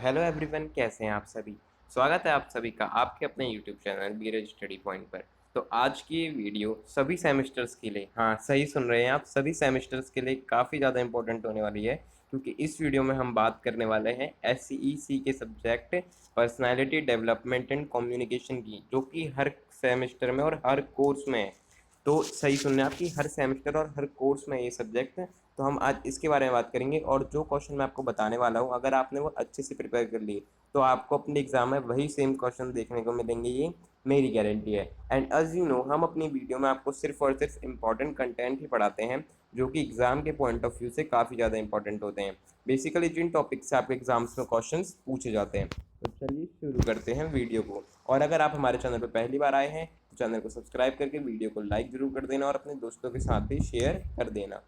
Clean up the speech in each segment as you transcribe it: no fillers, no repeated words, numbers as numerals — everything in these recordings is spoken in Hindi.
हेलो एवरीवन, कैसे हैं आप सभी। स्वागत है आप सभी का आपके अपने यूट्यूब चैनल बीरज स्टडी पॉइंट पर। तो आज की ये वीडियो सभी सेमेस्टर्स के लिए, हाँ सही सुन रहे हैं आप, सभी सेमेस्टर्स के लिए काफ़ी ज़्यादा इंपॉर्टेंट होने वाली है। क्योंकि इस वीडियो में हम बात करने वाले हैं SCEC के subject personality development and communication की, जो कि हर सेमेस्टर में और हर कोर्स में है। तो सही सुनने आपकी, हर सेमेस्टर और हर कोर्स में ये सब्जेक्ट है। तो हम आज इसके बारे में बात करेंगे, और जो क्वेश्चन मैं आपको बताने वाला हूँ, अगर आपने वो अच्छे से प्रिपेयर कर लिए तो आपको अपने एग्जाम में वही सेम क्वेश्चन देखने को मिलेंगे, ये मेरी गारंटी है। एंड एज यू नो, हम अपनी वीडियो में आपको सिर्फ और सिर्फ इंपॉर्टेंट कंटेंट ही पढ़ाते हैं, जो कि एग्जाम के पॉइंट ऑफ व्यू से काफ़ी ज़्यादा इंपॉर्टेंट होते हैं। बेसिकली जिन टॉपिक से आपके एग्जाम्स में क्वेश्चन पूछे जाते हैं। तो चलिए शुरू करते हैं वीडियो को। और अगर आप हमारे चैनल पर पहली बार आए हैं तो चैनल को सब्सक्राइब करके वीडियो को लाइक ज़रूर कर देना और अपने दोस्तों के साथ भी शेयर कर देना।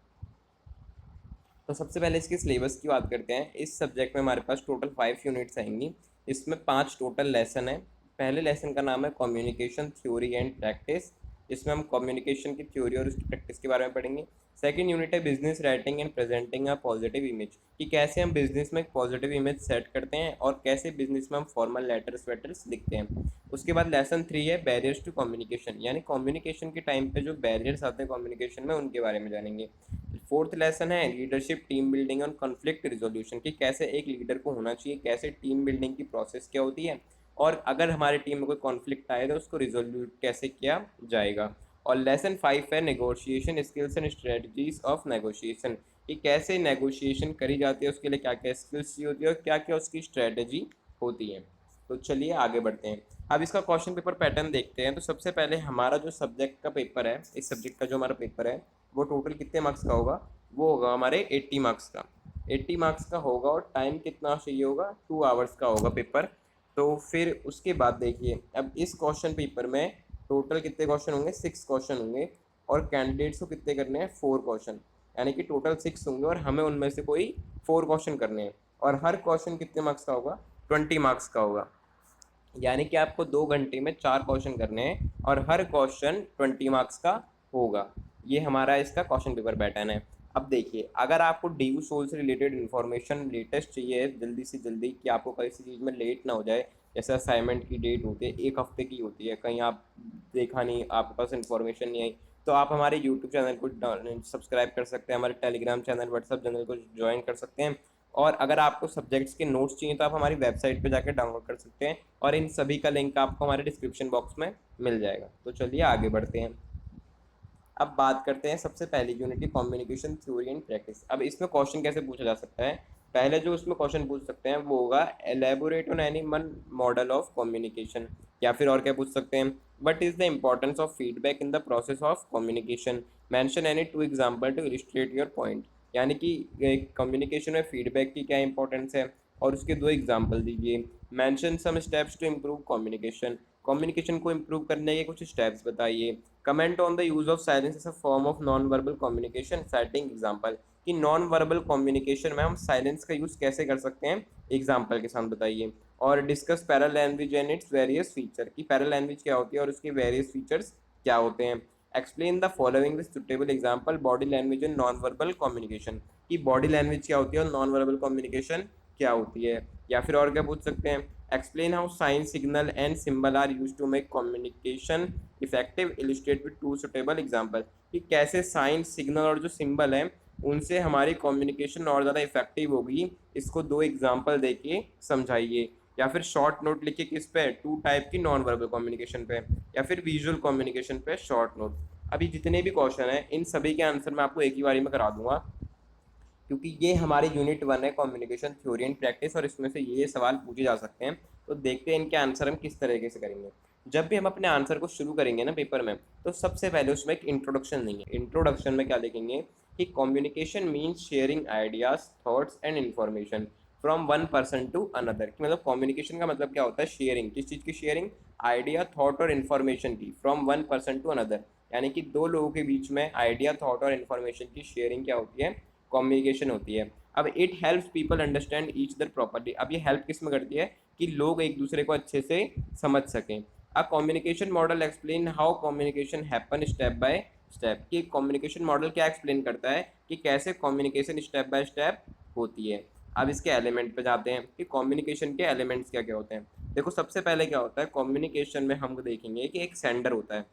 तो सबसे पहले इसके सिलेबस की बात करते हैं। इस सब्जेक्ट में हमारे पास टोटल 5 यूनिट्स आएंगी। इसमें 5 टोटल लेसन है। पहले लेसन का नाम है कम्युनिकेशन थ्योरी एंड प्रैक्टिस। इसमें हम कम्युनिकेशन की थ्योरी और उसकी प्रैक्टिस के बारे में पढ़ेंगे। सेकंड यूनिट है business writing and presenting a positive image, कि कैसे हम बिजनेस में एक पॉजिटिव इमेज सेट करते हैं और कैसे बिजनेस में हम फॉर्मल लेटर्स वेटर्स लिखते हैं। उसके बाद लेसन 3 है बैरियर्स टू कम्युनिकेशन, यानी कम्युनिकेशन के टाइम पे जो बैरियर्स आते हैं कम्युनिकेशन में, उनके बारे में जानेंगे। फोर्थ लेसन है लीडरशिप टीम बिल्डिंग और कॉन्फ्लिक्ट रिजोल्यूशन, कि कैसे एक लीडर को होना चाहिए, कैसे टीम बिल्डिंग की प्रोसेस क्या होती है, और अगर हमारे टीम में कोई कॉन्फ्लिक्ट आए तो उसको रिजोल्यूट कैसे किया जाएगा। और लेसन 5 है negotiation skills and strategies of negotiation, कि कैसे नेगोशिएशन करी जाती है, उसके लिए क्या क्या स्किल्स चाहिए होती है और क्या क्या उसकी स्ट्रेटजी होती है। तो चलिए आगे बढ़ते हैं। अब इसका क्वेश्चन पेपर पैटर्न देखते हैं। तो सबसे पहले हमारा जो सब्जेक्ट का पेपर है, इस सब्जेक्ट का जो हमारा पेपर है, वो टोटल कितने मार्क्स का होगा? वो होगा हमारे 80 मार्क्स का। 80 मार्क्स का होगा और टाइम कितना चाहिए होगा? 2 आवर्स का होगा पेपर। तो फिर उसके बाद देखिए, अब इस क्वेश्चन पेपर में टोटल कितने क्वेश्चन होंगे? 6 क्वेश्चन होंगे। और कैंडिडेट्स को कितने करने हैं? 4 क्वेश्चन। यानी कि टोटल 6 होंगे और हमें उनमें से कोई 4 क्वेश्चन करने हैं। और हर क्वेश्चन कितने मार्क्स का होगा? 20 मार्क्स का होगा। यानी कि आपको 2 घंटे में 4 क्वेश्चन करने हैं और हर क्वेश्चन 20 मार्क्स का होगा। ये हमारा इसका क्वेश्चन पेपर पैटर्न है। अब देखिए, अगर आपको ड्यू सोल से रिलेटेड इन्फॉर्मेशन लेटेस्ट चाहिए जल्दी से जल्दी, कि आपको किसी चीज़ में लेट ना हो जाए, जैसे असाइनमेंट की डेट होती है 1 हफ्ते की होती है, कहीं आप देखा नहीं, आपके पास इन्फॉर्मेशन नहीं आई, तो आप हमारे यूट्यूब चैनल को सब्सक्राइब कर सकते हैं, हमारे टेलीग्राम चैनल, व्हाट्सअप चैनल को ज्वाइन कर सकते हैं। और अगर आपको सब्जेक्ट्स के नोट्स चाहिए तो आप हमारी वेबसाइट पे जाकर डाउनलोड कर सकते हैं, और इन सभी का लिंक आपको हमारे डिस्क्रिप्शन बॉक्स में मिल जाएगा। तो चलिए आगे बढ़ते हैं। अब बात करते हैं सबसे पहली यूनिट की, कम्युनिकेशन थ्योरी एंड प्रैक्टिस। अब इसमें क्वेश्चन कैसे पूछा जा सकता है? पहले जो उसमें क्वेश्चन पूछ सकते हैं वो होगा elaborate on any one model of communication, या फिर और क्या पूछ सकते हैं, what is the importance of feedback in the process of communication, mention any 2 example to illustrate your point. यानी कि कम्युनिकेशन में फीडबैक की क्या इंपॉर्टेंस है और उसके 2 एग्जाम्पल दीजिए। Mention some steps to improve communication, communication को इम्प्रूव करने के कुछ स्टेप्स बताइए। Comment on the use of silence as a form of non verbal communication, citing example, कि नॉन वर्बल कम्युनिकेशन में हम साइलेंस का यूज कैसे कर सकते हैं, एग्जाम्पल के साथ बताइए। और discuss para language and its various feature, की पैरा लैंग्वेज क्या होती है और उसके वेरियस फीचर्स क्या होते हैं। Explain the following with suitable example, body language and non verbal communication, की बॉडी लैंग्वेज क्या होती है और नॉन वर्बल कम्युनिकेशन क्या होती है। या फिर और क्या पूछ सकते हैं, explain how sign signal and symbol are use to make communication effective, illustrate with 2 suitable example, कि कैसे साइन सिग्नल और जो सिंबल है उनसे हमारी कम्युनिकेशन और ज़्यादा इफेक्टिव होगी, इसको 2 एग्जाम्पल देके समझाइए। या फिर शॉर्ट नोट लिखिए किस पे? 2 टाइप की नॉन वर्बल कम्युनिकेशन पे, या फिर विजुअल कम्युनिकेशन पे शॉर्ट नोट। अभी जितने भी क्वेश्चन हैं इन सभी के आंसर मैं आपको एक ही बारी में करा दूंगा, क्योंकि ये हमारी यूनिट 1 है कम्युनिकेशन थ्योरी एंड प्रैक्टिस, और इसमें से ये सवाल पूछे जा सकते हैं। तो देखते हैं इनके आंसर हम किस तरीके से करेंगे। जब भी हम अपने आंसर को शुरू करेंगे ना पेपर में, तो सबसे पहले उसमें एक इंट्रोडक्शन देंगे। इंट्रोडक्शन में क्या लिखेंगे कि communication means sharing ideas, thoughts and information from one person to another, कि मतलब कम्युनिकेशन का मतलब क्या होता है? शेयरिंग। किस चीज़ की शेयरिंग? आइडिया, थॉट और इन्फॉर्मेशन की, from one person to another, यानी कि 2 लोगों के बीच में आइडिया, थॉट और इन्फॉर्मेशन की शेयरिंग क्या होती है? कम्युनिकेशन होती है। अब it helps people understand each other properly, अब ये हेल्प किस में करती है? कि लोग एक दूसरे को अच्छे से समझ सकें। A communication model explain how communication happen step by step, कि कम्युनिकेशन मॉडल क्या एक्सप्लेन करता है कि कैसे कम्युनिकेशन स्टेप बाय स्टेप होती है। अब इसके एलिमेंट पे जाते हैं कि कम्युनिकेशन के एलिमेंट्स क्या क्या होते हैं। देखो सबसे पहले क्या होता है कम्युनिकेशन में, हम देखेंगे कि एक सेंडर होता है,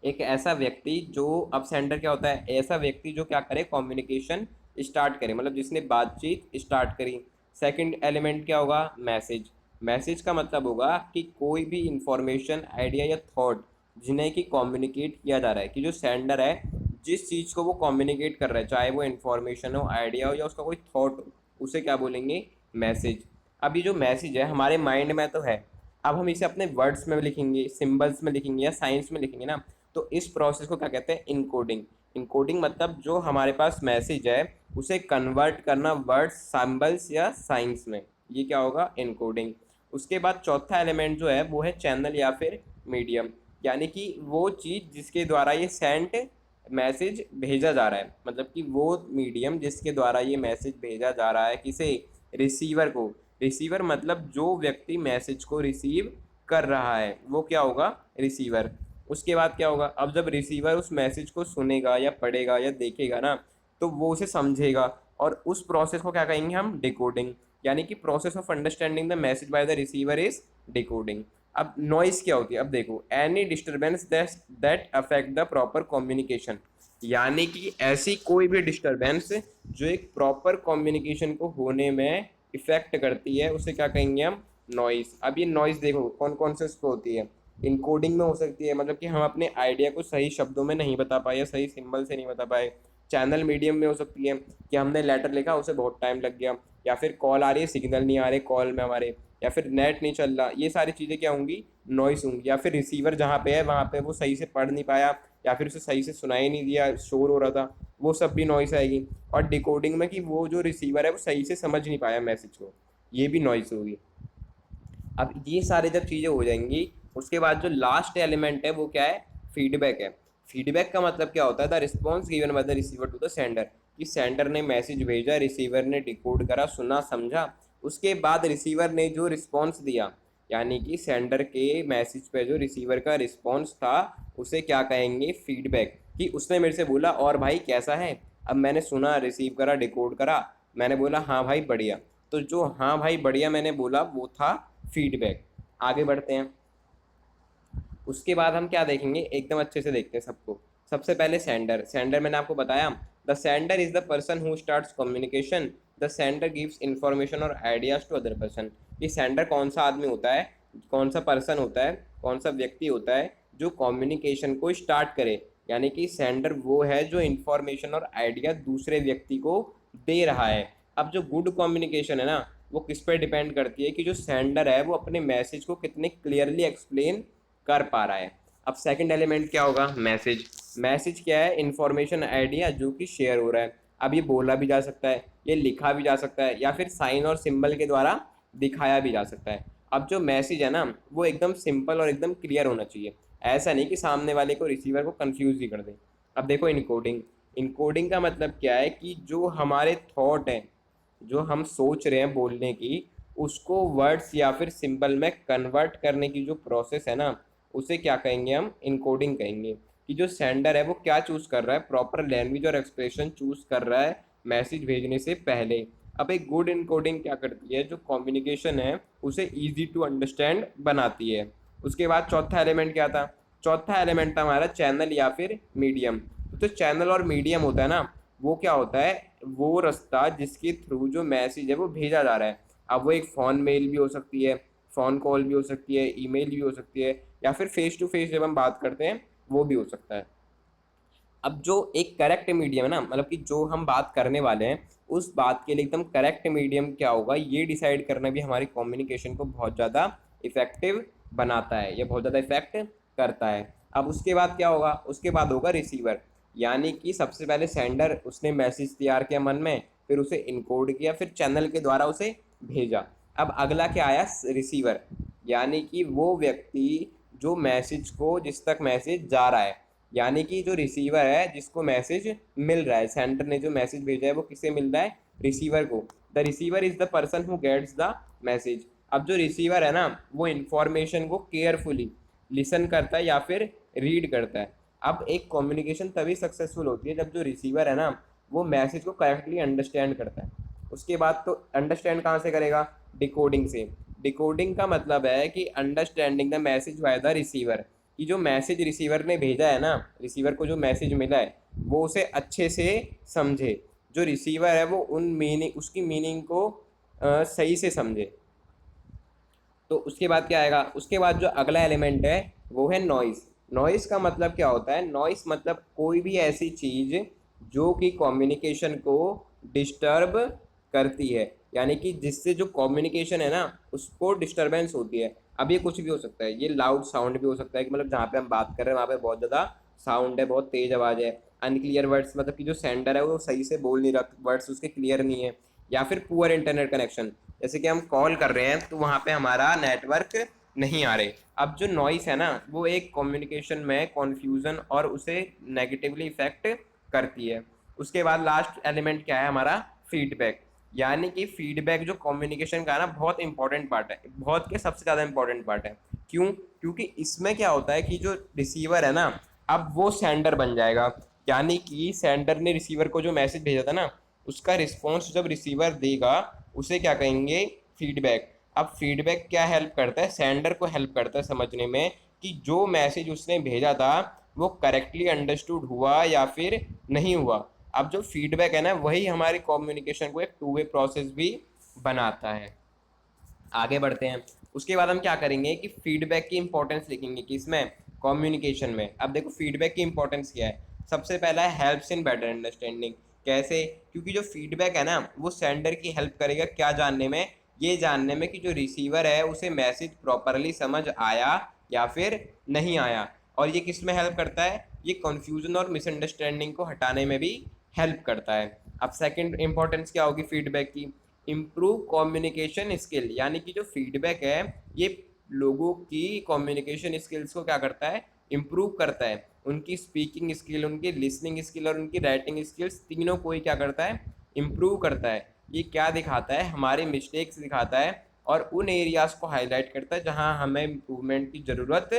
एक ऐसा व्यक्ति जो, अब सेंडर क्या होता है, ऐसा व्यक्ति जो क्या करे, कम्युनिकेशन स्टार्ट करे, मतलब जिसने बातचीत स्टार्ट करी। सेकंड एलिमेंट क्या होगा, मैसेज। मैसेज का मतलब होगा कि कोई भी इंफॉर्मेशन, आइडिया या थॉट जिन्हें कि कम्युनिकेट किया जा रहा है, कि जो सेंडर है जिस चीज़ को वो कम्युनिकेट कर रहा है, चाहे वो इन्फॉर्मेशन हो, आइडिया हो या उसका कोई थॉट हो, उसे क्या बोलेंगे, मैसेज। अब ये जो मैसेज है हमारे माइंड में तो है, अब हम इसे अपने वर्ड्स में लिखेंगे, सिंबल्स में लिखेंगे या साइंस में लिखेंगे ना, तो इस प्रोसेस को क्या कहते हैं, इनकोडिंग। इनकोडिंग मतलब जो हमारे पास मैसेज है उसे कन्वर्ट करना वर्ड्स, सिंबल्स या साइंस में, ये क्या होगा, इनकोडिंग। उसके बाद चौथा एलिमेंट जो है वो है चैनल या फिर मीडियम, यानी कि वो चीज़ जिसके द्वारा ये सेंट मैसेज भेजा जा रहा है, मतलब कि वो मीडियम जिसके द्वारा ये मैसेज भेजा जा रहा है, किसे, रिसीवर को। रिसीवर मतलब जो व्यक्ति मैसेज को रिसीव कर रहा है वो क्या होगा, रिसीवर। उसके बाद क्या होगा, अब जब रिसीवर उस मैसेज को सुनेगा या पढ़ेगा या देखेगा ना, तो वो उसे समझेगा, और उस प्रोसेस को क्या कहेंगे हम, डिकोडिंग। यानी कि process of understanding the message bye the receiver is decoding. अब नॉइस क्या होती है, अब देखो, any disturbance that affect the proper communication, यानी कि ऐसी कोई भी डिस्टर्बेंस जो एक प्रॉपर कम्युनिकेशन को होने में इफेक्ट करती है, उसे क्या कहेंगे हम, नॉइस। अब ये नॉइस देखो कौन कौन से उसको होती है, इनकोडिंग में हो सकती है, मतलब कि हम अपने आइडिया को सही शब्दों में नहीं बता पाए या सही सिंबल से नहीं बता पाए। चैनल मीडियम में हो सकती है कि हमने लेटर लिखा, उसे बहुत टाइम लग गया, या फिर कॉल आ रही है, सिग्नल नहीं आ रहे कॉल में हमारे, या फिर नेट नहीं चल रहा, ये सारी चीज़ें क्या होंगी, नॉइस होंगी। या फिर रिसीवर जहाँ पे है वहाँ पे वो सही से पढ़ नहीं पाया, या फिर उसे सही से सुनाई नहीं दिया, शोर हो रहा था, वो सब भी नॉइस आएगी। और डिकोडिंग में कि वो जो रिसीवर है वो सही से समझ नहीं पाया मैसेज को, ये भी नॉइस होगी। अब ये सारे जब चीज़ें हो जाएंगी, उसके बाद जो लास्ट एलिमेंट है वो क्या है, फीडबैक है। फीडबैक का मतलब क्या होता है, the response given by the receiver to the sender, कि सेंडर ने मैसेज भेजा, रिसीवर ने डिकोड करा, सुना, समझा, उसके बाद रिसीवर ने जो रिस्पॉन्स दिया, यानी कि सेंडर के मैसेज पे जो रिसीवर का रिस्पॉन्स था, उसे क्या कहेंगे, फीडबैक। कि उसने मेरे से बोला और भाई कैसा है, अब मैंने सुना, रिसीव करा, डिकोड करा, मैंने बोला हाँ भाई बढ़िया, तो जो हाँ भाई बढ़िया मैंने बोला वो था फीडबैक। आगे बढ़ते हैं, उसके बाद हम क्या देखेंगे, एकदम अच्छे से देखते हैं सबको। सबसे पहले सेंडर। सेंडर मैंने आपको बताया, the sender is the person who starts communication, the sender gives information और आइडियाज टू अदर पर्सन। ये सेंडर कौन सा आदमी होता है, कौन सा पर्सन होता है, कौन सा व्यक्ति होता है जो कम्युनिकेशन को स्टार्ट करे, यानी कि सेंडर वो है जो इंफॉर्मेशन और आइडिया दूसरे व्यक्ति को दे रहा है। अब जो गुड कम्युनिकेशन है ना, वो किस पे डिपेंड करती है, कि जो सेंडर है वो अपने मैसेज को कितने क्लियरली एक्सप्लेन कर पा रहा है। अब सेकंड एलिमेंट क्या होगा, मैसेज। मैसेज क्या है, इंफॉर्मेशन, आइडिया जो कि शेयर हो रहा है। अब ये बोला भी जा सकता है, ये लिखा भी जा सकता है, या फिर साइन और सिंबल के द्वारा दिखाया भी जा सकता है। अब जो मैसेज है ना वो एकदम सिंपल और एकदम क्लियर होना चाहिए, ऐसा नहीं कि सामने वाले को, रिसीवर को कंफ्यूज ही कर दे। अब देखो इनकोडिंग। इनकोडिंग का मतलब क्या है, कि जो हमारे थॉट हैं, जो हम सोच रहे हैं बोलने की, उसको वर्ड्स या फिर सिंबल में कन्वर्ट करने की जो प्रोसेस है ना, उसे क्या कहेंगे हम, इनकोडिंग कहेंगे। कि जो सेंडर है वो क्या चूज़ कर रहा है, प्रॉपर लैंग्वेज और एक्सप्रेशन चूज़ कर रहा है मैसेज भेजने से पहले। अब एक गुड इनकोडिंग क्या करती है, जो कम्युनिकेशन है उसे ईजी टू अंडरस्टैंड बनाती है। उसके बाद चौथा एलिमेंट क्या था, चौथा एलिमेंट था हमारा चैनल या फिर मीडियम। तो चैनल और मीडियम होता है ना, वो क्या होता है, वो रास्ता जिसके थ्रू जो मैसेज है वो भेजा जा रहा है। अब वो एक फ़ोन मेल भी हो सकती है, फ़ोन कॉल भी हो सकती है, ईमेल भी हो सकती है, या फिर फेस टू फेस जब हम बात करते हैं वो भी हो सकता है। अब जो एक करेक्ट मीडियम है ना, मतलब कि जो हम बात करने वाले हैं उस बात के लिए एकदम करेक्ट मीडियम क्या होगा, ये डिसाइड करना भी हमारी कम्युनिकेशन को बहुत ज़्यादा इफेक्टिव बनाता है, ये बहुत ज़्यादा इफेक्ट करता है। अब उसके बाद क्या होगा, उसके बाद होगा रिसीवर। यानी कि सबसे पहले सेंडर, उसने मैसेज तैयार किया मन में, फिर उसे इनकोड किया, फिर चैनल के द्वारा उसे भेजा। अब अगला क्या आया, रिसीवर। यानी कि वो व्यक्ति जो मैसेज को, जिस तक मैसेज जा रहा है, यानी कि जो रिसीवर है जिसको मैसेज मिल रहा है, सेंडर ने जो मैसेज भेजा है वो किसे मिल रहा है, रिसीवर को। The receiver is the person who gets the message. अब जो रिसीवर है ना वो इन्फॉर्मेशन को केयरफुली लिसन करता है या फिर रीड करता है। अब एक कम्युनिकेशन तभी सक्सेसफुल होती है जब जो रिसीवर है ना वो मैसेज को करेक्टली अंडरस्टैंड करता है। उसके बाद तो अंडरस्टैंड कहाँ से करेगा, डिकोडिंग से। डिकोडिंग का मतलब है कि understanding the message bye the receiver, कि जो मैसेज रिसीवर ने भेजा है ना, रिसीवर को जो मैसेज मिला है वो उसे अच्छे से समझे, जो रिसीवर है वो उन मीनिंग उसकी मीनिंग को सही से समझे। तो उसके बाद क्या आएगा, उसके बाद जो अगला एलिमेंट है वो है नॉइस। नॉइस का मतलब क्या होता है, नॉइस मतलब कोई भी ऐसी चीज़ जो कि कम्युनिकेशन को डिस्टर्ब करती है, यानी कि जिससे जो कम्युनिकेशन है ना उसको डिस्टरबेंस होती है। अब ये कुछ भी हो सकता है, ये लाउड साउंड भी हो सकता है कि मतलब जहाँ पे हम बात कर रहे हैं वहाँ पे बहुत ज़्यादा साउंड है, बहुत तेज आवाज़ है। अनक्लियर वर्ड्स मतलब कि जो सेंडर है वो सही से बोल नहीं रहा, वर्ड्स उसके क्लियर नहीं है। या फिर पुअर इंटरनेट कनेक्शन, जैसे कि हम कॉल कर रहे हैं तो वहाँ पे हमारा नेटवर्क नहीं आ रहे। अब जो नॉइस है ना वो एक कम्युनिकेशन में कन्फ्यूज़न और उसे नेगेटिवली इफेक्ट करती है। उसके बाद लास्ट एलिमेंट क्या है हमारा, फीडबैक। यानी कि फीडबैक जो कम्युनिकेशन का है ना बहुत इंपॉर्टेंट पार्ट है, बहुत के सबसे ज़्यादा इंपॉर्टेंट पार्ट है। क्यों, क्योंकि इसमें क्या होता है कि जो रिसीवर है ना अब वो सेंडर बन जाएगा। यानी कि सेंडर ने रिसीवर को जो मैसेज भेजा था ना उसका रिस्पॉन्स जब रिसीवर देगा उसे क्या कहेंगे, फीडबैक। अब फीडबैक क्या हेल्प करता है, सेंडर को हेल्प करता है समझने में कि जो मैसेज उसने भेजा था वो करेक्टली अंडरस्टूड हुआ या फिर नहीं हुआ। अब जो फीडबैक है ना वही हमारी कम्युनिकेशन को एक टू वे प्रोसेस भी बनाता है। आगे बढ़ते हैं। उसके बाद हम क्या करेंगे कि फीडबैक की इंपॉर्टेंस लिखेंगे कि इसमें कम्युनिकेशन में। अब देखो फीडबैक की इंपॉर्टेंस क्या है, सबसे पहला है हेल्प्स इन बेटर अंडरस्टैंडिंग। कैसे, क्योंकि जो फीडबैक है ना वो सेंडर की हेल्प करेगा क्या जानने में, ये जानने में कि जो रिसीवर है उसे मैसेज प्रॉपरली समझ आया या फिर नहीं आया। और ये किस में हेल्प करता है, ये कन्फ्यूजन और मिसअंडरस्टैंडिंग को हटाने में भी हेल्प करता है। अब सेकंड इंपॉर्टेंस क्या होगी फीडबैक की, इम्प्रूव कम्युनिकेशन स्किल। यानी कि जो फीडबैक है ये लोगों की कम्युनिकेशन स्किल्स को क्या करता है, इम्प्रूव करता है। उनकी स्पीकिंग स्किल, उनकी लिसनिंग स्किल और उनकी राइटिंग स्किल्स तीनों को ही क्या करता है, इम्प्रूव करता है। ये क्या दिखाता है, हमारे मिस्टेक्स दिखाता है और उन एरियाज़ को हाईलाइट करता है जहाँ हमें इम्प्रूवमेंट की ज़रूरत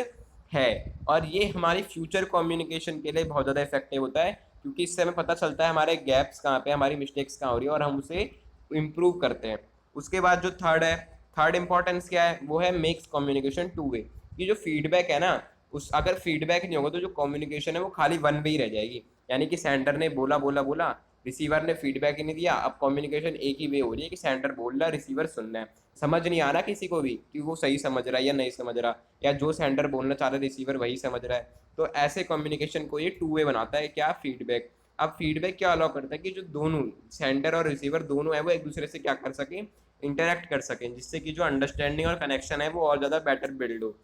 है। और ये हमारी फ्यूचर कम्युनिकेशन के लिए बहुत ज़्यादा इफेक्टिव होता है, क्योंकि इससे हमें पता चलता है हमारे गैप्स कहाँ पे, हमारी मिस्टेक्स कहाँ हो रही है और हम उसे इम्प्रूव करते हैं। उसके बाद जो थर्ड है, थर्ड इंपॉर्टेंस क्या है, वो है मेक्स कम्युनिकेशन टू वे। ये जो फीडबैक है ना उस अगर फीडबैक नहीं होगा तो जो कम्युनिकेशन है वो खाली वन वे ही रह जाएगी। यानी कि सेंडर ने बोला बोला बोला, रिसीवर ने फीडबैक ही नहीं दिया। अब कम्युनिकेशन एक ही वे हो रही है कि सेंडर बोल रहा है, रिसीवर सुन रहा है। समझ नहीं आ रहा किसी को भी कि वो सही समझ रहा है या नहीं समझ रहा, या जो सेंडर बोलना चाह रहा है रिसीवर वही समझ रहा है। तो ऐसे कम्युनिकेशन को ये टू वे बनाता है क्या, फीडबैक। अब फीडबैक क्या अलाउ करता है कि जो दोनों सेंडर और रिसीवर दोनों है वो एक दूसरे से क्या कर सकें, इंटरेक्ट कर सकें, जिससे कि जो अंडरस्टैंडिंग और कनेक्शन है वो और ज़्यादा बेटर बिल्ड हो।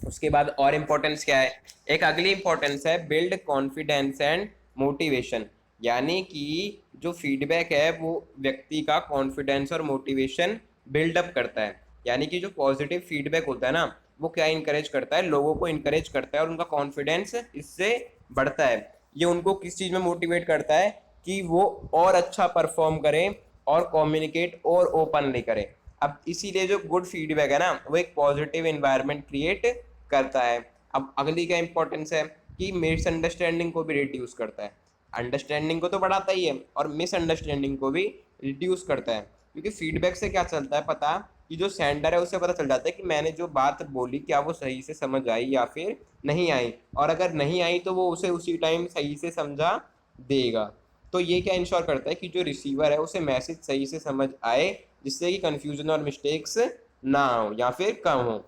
उसके बाद और इम्पोर्टेंस क्या है, एक अगली इम्पोर्टेंस है बिल्ड कॉन्फिडेंस एंड मोटिवेशन। यानी कि जो फीडबैक है वो व्यक्ति का कॉन्फिडेंस और मोटिवेशन बिल्डअप करता है। यानी कि जो पॉजिटिव फीडबैक होता है ना वो क्या इंकरेज करता है, लोगों को इंकरेज करता है और उनका कॉन्फिडेंस इससे बढ़ता है। ये उनको किस चीज़ में मोटिवेट करता है कि वो और अच्छा परफॉर्म करें और कम्युनिकेट और ओपनली करें। अब इसीलिए जो गुड फीडबैक है ना वो एक पॉजिटिव इन्वायरमेंट क्रिएट करता है। अब अगली क्या इंपॉर्टेंस है कि मिसअंडरस्टैंडिंग को भी रिड्यूस करता है। अंडरस्टैंडिंग को तो बढ़ाता ही है और मिसअंडरस्टैंडिंग को भी रिड्यूस करता है, क्योंकि फीडबैक से क्या चलता है पता, कि जो सेंडर है उसे पता चल जाता है कि मैंने जो बात बोली क्या वो सही से समझ आई या फिर नहीं आई, और अगर नहीं आई तो वो उसे उसी टाइम सही से समझा देगा। तो ये क्या इंश्योर करता है कि जो रिसीवर है उसे मैसेज सही से समझ आए, जिससे कि कन्फ्यूजन और मिस्टेक्स ना हो या फिर कम हो।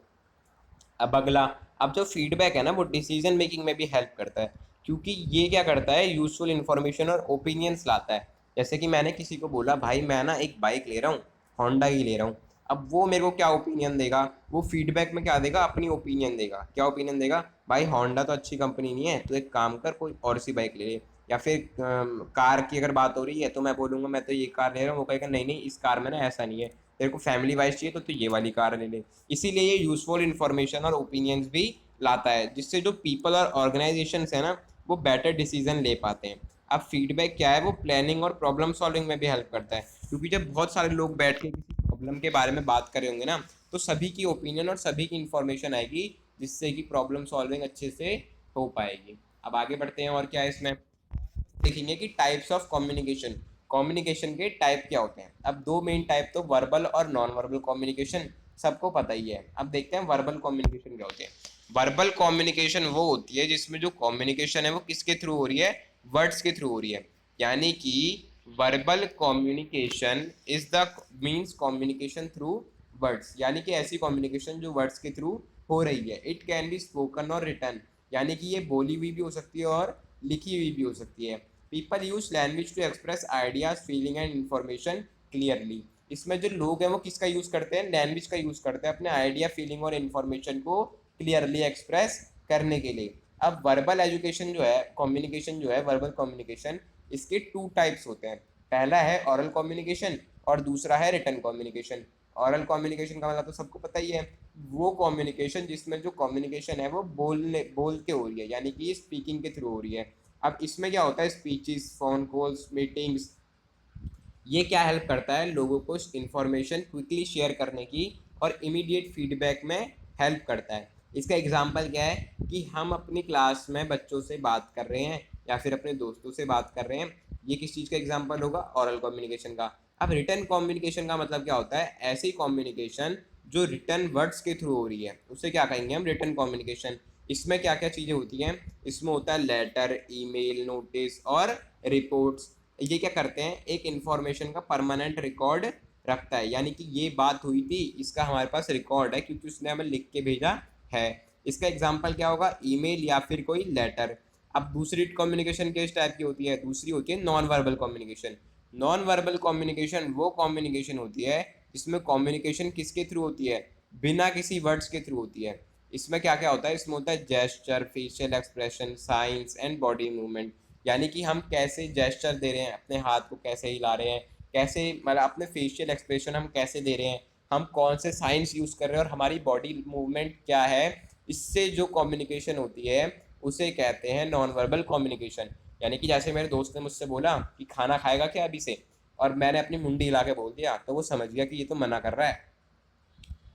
अब अगला, अब जो फीडबैक है ना वो डिसीजन मेकिंग में भी हेल्प करता है, क्योंकि ये क्या करता है, यूजफुल इन्फॉर्मेशन और ओपिनियंस लाता है। जैसे कि मैंने किसी को बोला भाई मैं ना एक बाइक ले रहा हूँ, होंडा की ले रहा हूँ। अब वो मेरे को क्या ओपिनियन देगा, वो फीडबैक में क्या देगा, अपनी ओपिनियन देगा। क्या ओपिनियन देगा, भाई होंडा तो अच्छी कंपनी नहीं है, तो एक काम कर कोई और सी बाइक ले ले। या फिर कार की अगर बात हो रही है तो मैं बोलूँगा मैं तो ये कार ले रहा हूँ, वो कहेगा नहीं नहीं इस कार में ना ऐसा नहीं है, तेरे को फैमिली वाइज चाहिए तो ये वाली कार ले ले। इसीलिए ये यूजफुल इन्फॉर्मेशन और ओपिनियंस भी लाता है, जिससे जो पीपल और ऑर्गेनाइजेशन है ना वो बेटर डिसीजन ले पाते हैं। अब फीडबैक क्या है, वो प्लानिंग और प्रॉब्लम सॉल्विंग में भी हेल्प करता है, क्योंकि जब बहुत सारे लोग बैठ के किसी प्रॉब्लम के बारे में बात कर रहे होंगे ना तो सभी की ओपिनियन और सभी की इन्फॉर्मेशन आएगी, जिससे कि प्रॉब्लम सॉल्विंग अच्छे से हो पाएगी। अब आगे बढ़ते हैं और क्या है इसमें देखेंगे कि टाइप्स ऑफ कम्युनिकेशन। कम्युनिकेशन के टाइप क्या होते हैं। अब दो मेन टाइप तो वर्बल और नॉन वर्बल कम्युनिकेशन सबको पता ही है। अब देखते हैं वर्बल कम्युनिकेशन क्या होते हैं। वर्बल कम्युनिकेशन वो होती है जिसमें जो कम्युनिकेशन है वो किसके थ्रू हो रही है, वर्ड्स के थ्रू हो रही है। यानी कि verbal communication is the means communication through words, यानी कि ऐसी कम्युनिकेशन जो वर्ड्स के थ्रू हो रही है। इट कैन बी स्पोकन और रिटन, यानी कि ये बोली हुई भी हो सकती है और लिखी हुई भी हो सकती है। People use language to express ideas feeling and information clearly. इसमें जो लोग हैं वो किसका यूज़ करते हैं, लैंग्वेज का यूज़ करते हैं अपने आइडिया फीलिंग और इन्फॉर्मेशन को क्लियरली एक्सप्रेस करने के लिए। अब वर्बल एजुकेशन जो है, कम्युनिकेशन जो है, वर्बल कम्युनिकेशन, इसके टू टाइप्स होते हैं। पहला है ऑरल कम्युनिकेशन और दूसरा है रिटन कम्युनिकेशन। ऑरल कम्युनिकेशन का मतलब तो सबको पता ही है, वो कम्युनिकेशन जिसमें जो कम्युनिकेशन है वो बोल के हो रही है, यानी कि स्पीकिंग के थ्रू हो रही है। अब इसमें क्या होता है, स्पीचेस, फोन कॉल्स, मीटिंग्स, ये क्या हेल्प करता है, लोगों को इन्फॉर्मेशन क्विकली शेयर करने की और इमीडिएट फीडबैक में हेल्प करता है। इसका एग्जांपल क्या है कि हम अपनी क्लास में बच्चों से बात कर रहे हैं या फिर अपने दोस्तों से बात कर रहे हैं, ये किस चीज़ का एग्जांपल होगा, ऑरल कम्युनिकेशन का। अब रिटन कम्युनिकेशन का मतलब क्या होता है, ऐसी कम्युनिकेशन जो रिटन वर्ड्स के थ्रू हो रही है, उसे क्या कहेंगे हम, रिटन कम्युनिकेशन। इसमें क्या क्या चीज़ें होती हैं, इसमें होता है लेटर, ईमेल, नोटिस और रिपोर्ट्स। ये क्या करते हैं, एक इन्फॉर्मेशन का परमानेंट रिकॉर्ड रखता है, यानी कि ये बात हुई थी, इसका हमारे पास रिकॉर्ड है क्योंकि उसने हमें लिख के भेजा है। इसका एग्जाम्पल क्या होगा, ईमेल या फिर कोई लेटर। अब दूसरी कम्युनिकेशन किस टाइप की होती है, दूसरी होती है non verbal communication. Non verbal communication वो कम्युनिकेशन होती है जिसमें कम्युनिकेशन किसके थ्रू होती है, बिना किसी वर्ड्स के थ्रू होती है। इसमें क्या क्या होता है, इसमें होता है gesture, facial expression, science and body movement. यानी कि हम कैसे जेस्चर दे रहे हैं, अपने हाथ को कैसे हिला रहे हैं, कैसे मतलब अपने फेशियल एक्सप्रेशन हम कैसे दे रहे हैं, हम कौन से साइंस यूज़ कर रहे हैं और हमारी बॉडी मूवमेंट क्या है, इससे जो कम्युनिकेशन होती है उसे कहते हैं नॉन वर्बल कम्युनिकेशन। यानी कि जैसे मेरे दोस्त ने मुझसे बोला कि खाना खाएगा क्या अभी से, और मैंने अपनी मुंडी हिला के बोल दिया, तो वो समझ गया कि ये तो मना कर रहा है,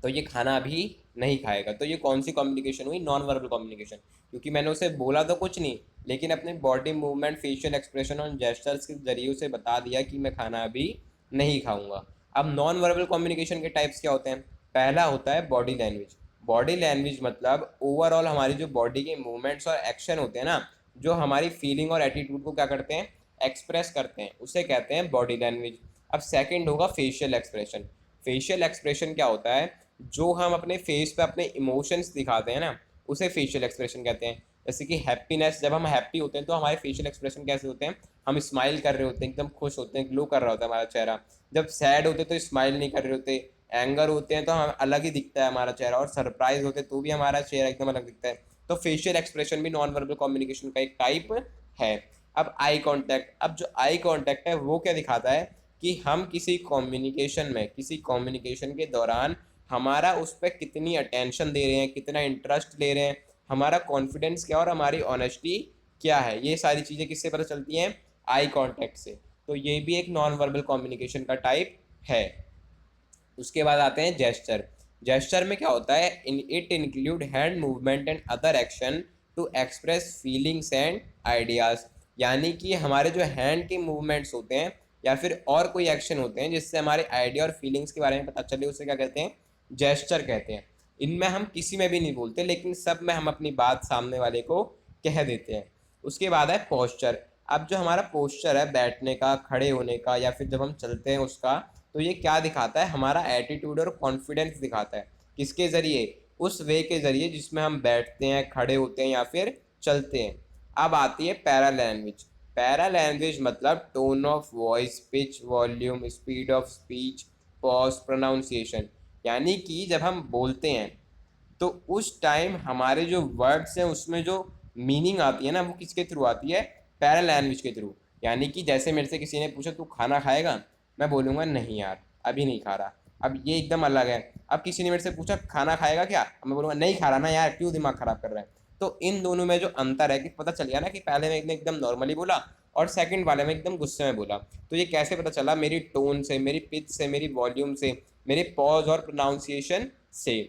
तो ये खाना अभी नहीं खाएगा। तो ये कौन सी कम्युनिकेशन हुई, नॉन वर्बल कम्युनिकेशन, क्योंकि मैंने उसे बोला तो कुछ नहीं, लेकिन अपने बॉडी मूवमेंट, फेशियल एक्सप्रेशन और जेस्चर्स के जरिए उसे बता दिया कि मैं खाना अभी नहीं खाऊंगा। अब नॉन वर्बल कम्युनिकेशन के टाइप्स क्या होते हैं, पहला होता है बॉडी लैंग्वेज। बॉडी लैंग्वेज मतलब ओवरऑल हमारी जो बॉडी के मूवमेंट्स और एक्शन होते हैं ना, जो हमारी फीलिंग और एटीट्यूड को क्या करते हैं, एक्सप्रेस करते हैं, उसे कहते हैं बॉडी लैंग्वेज। अब सेकंड होगा फेशियल एक्सप्रेशन। फेशियल एक्सप्रेशन क्या होता है, जो हम अपने फेस पे अपने इमोशंस दिखाते हैं ना, उसे फेशियल एक्सप्रेशन कहते हैं। जैसे कि हैप्पीनेस, जब हम हैप्पी होते हैं तो हमारे फेशियल एक्सप्रेशन कैसे होते हैं, हम स्माइल कर रहे होते हैं, एकदम खुश होते हैं, ग्लो कर रहा होता है हमारा चेहरा। जब सैड होते हैं तो स्माइल नहीं कर रहे होते, एंगर होते हैं तो हम अलग ही दिखता है हमारा चेहरा, और सरप्राइज होते हैं तो भी हमारा चेहरा एकदम अलग दिखता है। तो फेशियल एक्सप्रेशन भी नॉन वर्बल कम्युनिकेशन का एक टाइप है। अब आई कॉन्टैक्ट, अब जो आई कॉन्टैक्ट है वो क्या दिखाता है कि हम किसी कम्युनिकेशन में, किसी कम्युनिकेशन के दौरान हमारा उस पर कितनी अटेंशन दे रहे हैं, कितना इंटरेस्ट ले रहे हैं, हमारा कॉन्फिडेंस क्या और हमारी ऑनेस्टी क्या है, ये सारी चीज़ें किससे पता चलती हैं, आई कांटेक्ट से। तो ये भी एक नॉन वर्बल कम्युनिकेशन का टाइप है। उसके बाद आते हैं जेस्चर। जेस्चर में क्या होता है, it include hand movement and other action to express feelings and ideas. यानी कि हमारे जो हैंड के मूवमेंट्स होते हैं या फिर और कोई एक्शन होते हैं जिससे हमारे आइडिया और फीलिंग्स के बारे में पता चले, उसे क्या कहते हैं, जेस्चर कहते हैं। इनमें हम किसी में भी नहीं बोलते, लेकिन सब में हम अपनी बात सामने वाले को कह देते हैं। उसके बाद है पोस्चर। अब जो हमारा पोस्चर है, बैठने का, खड़े होने का, या फिर जब हम चलते हैं उसका, तो ये क्या दिखाता है, हमारा एटीट्यूड और कॉन्फिडेंस दिखाता है। किसके ज़रिए, उस वे के ज़रिए जिसमें हम बैठते हैं, खड़े होते हैं या फिर चलते हैं। अब आती है पैरा लैंग्वेज। पैरा लैंग्वेज मतलब tone of voice, pitch, volume, speed of speech, pause, pronunciation. यानी कि जब हम बोलते हैं तो उस टाइम हमारे जो वर्ड्स हैं उसमें जो मीनिंग आती है ना, वो किसके थ्रू आती है, पैरा लैंग्वेज के थ्रू। यानी कि जैसे मेरे से किसी ने पूछा तू खाना खाएगा, मैं बोलूँगा नहीं यार अभी नहीं खा रहा। अब ये एकदम अलग है। अब किसी ने मेरे से पूछा खाना खाएगा क्या, मैं बोलूँगा नहीं खा रहा ना यार, क्यों दिमाग खराब कर रहा है। तो इन दोनों में जो अंतर है कि पता चल गया ना कि पहले में एकदम नॉर्मली बोला और सेकंड वाले में एकदम गुस्से में बोला। तो ये कैसे पता चला, मेरी टोन से, मेरी पिच से, मेरी वॉल्यूम से, मेरे पॉज और प्रोनाउंसिएशन से।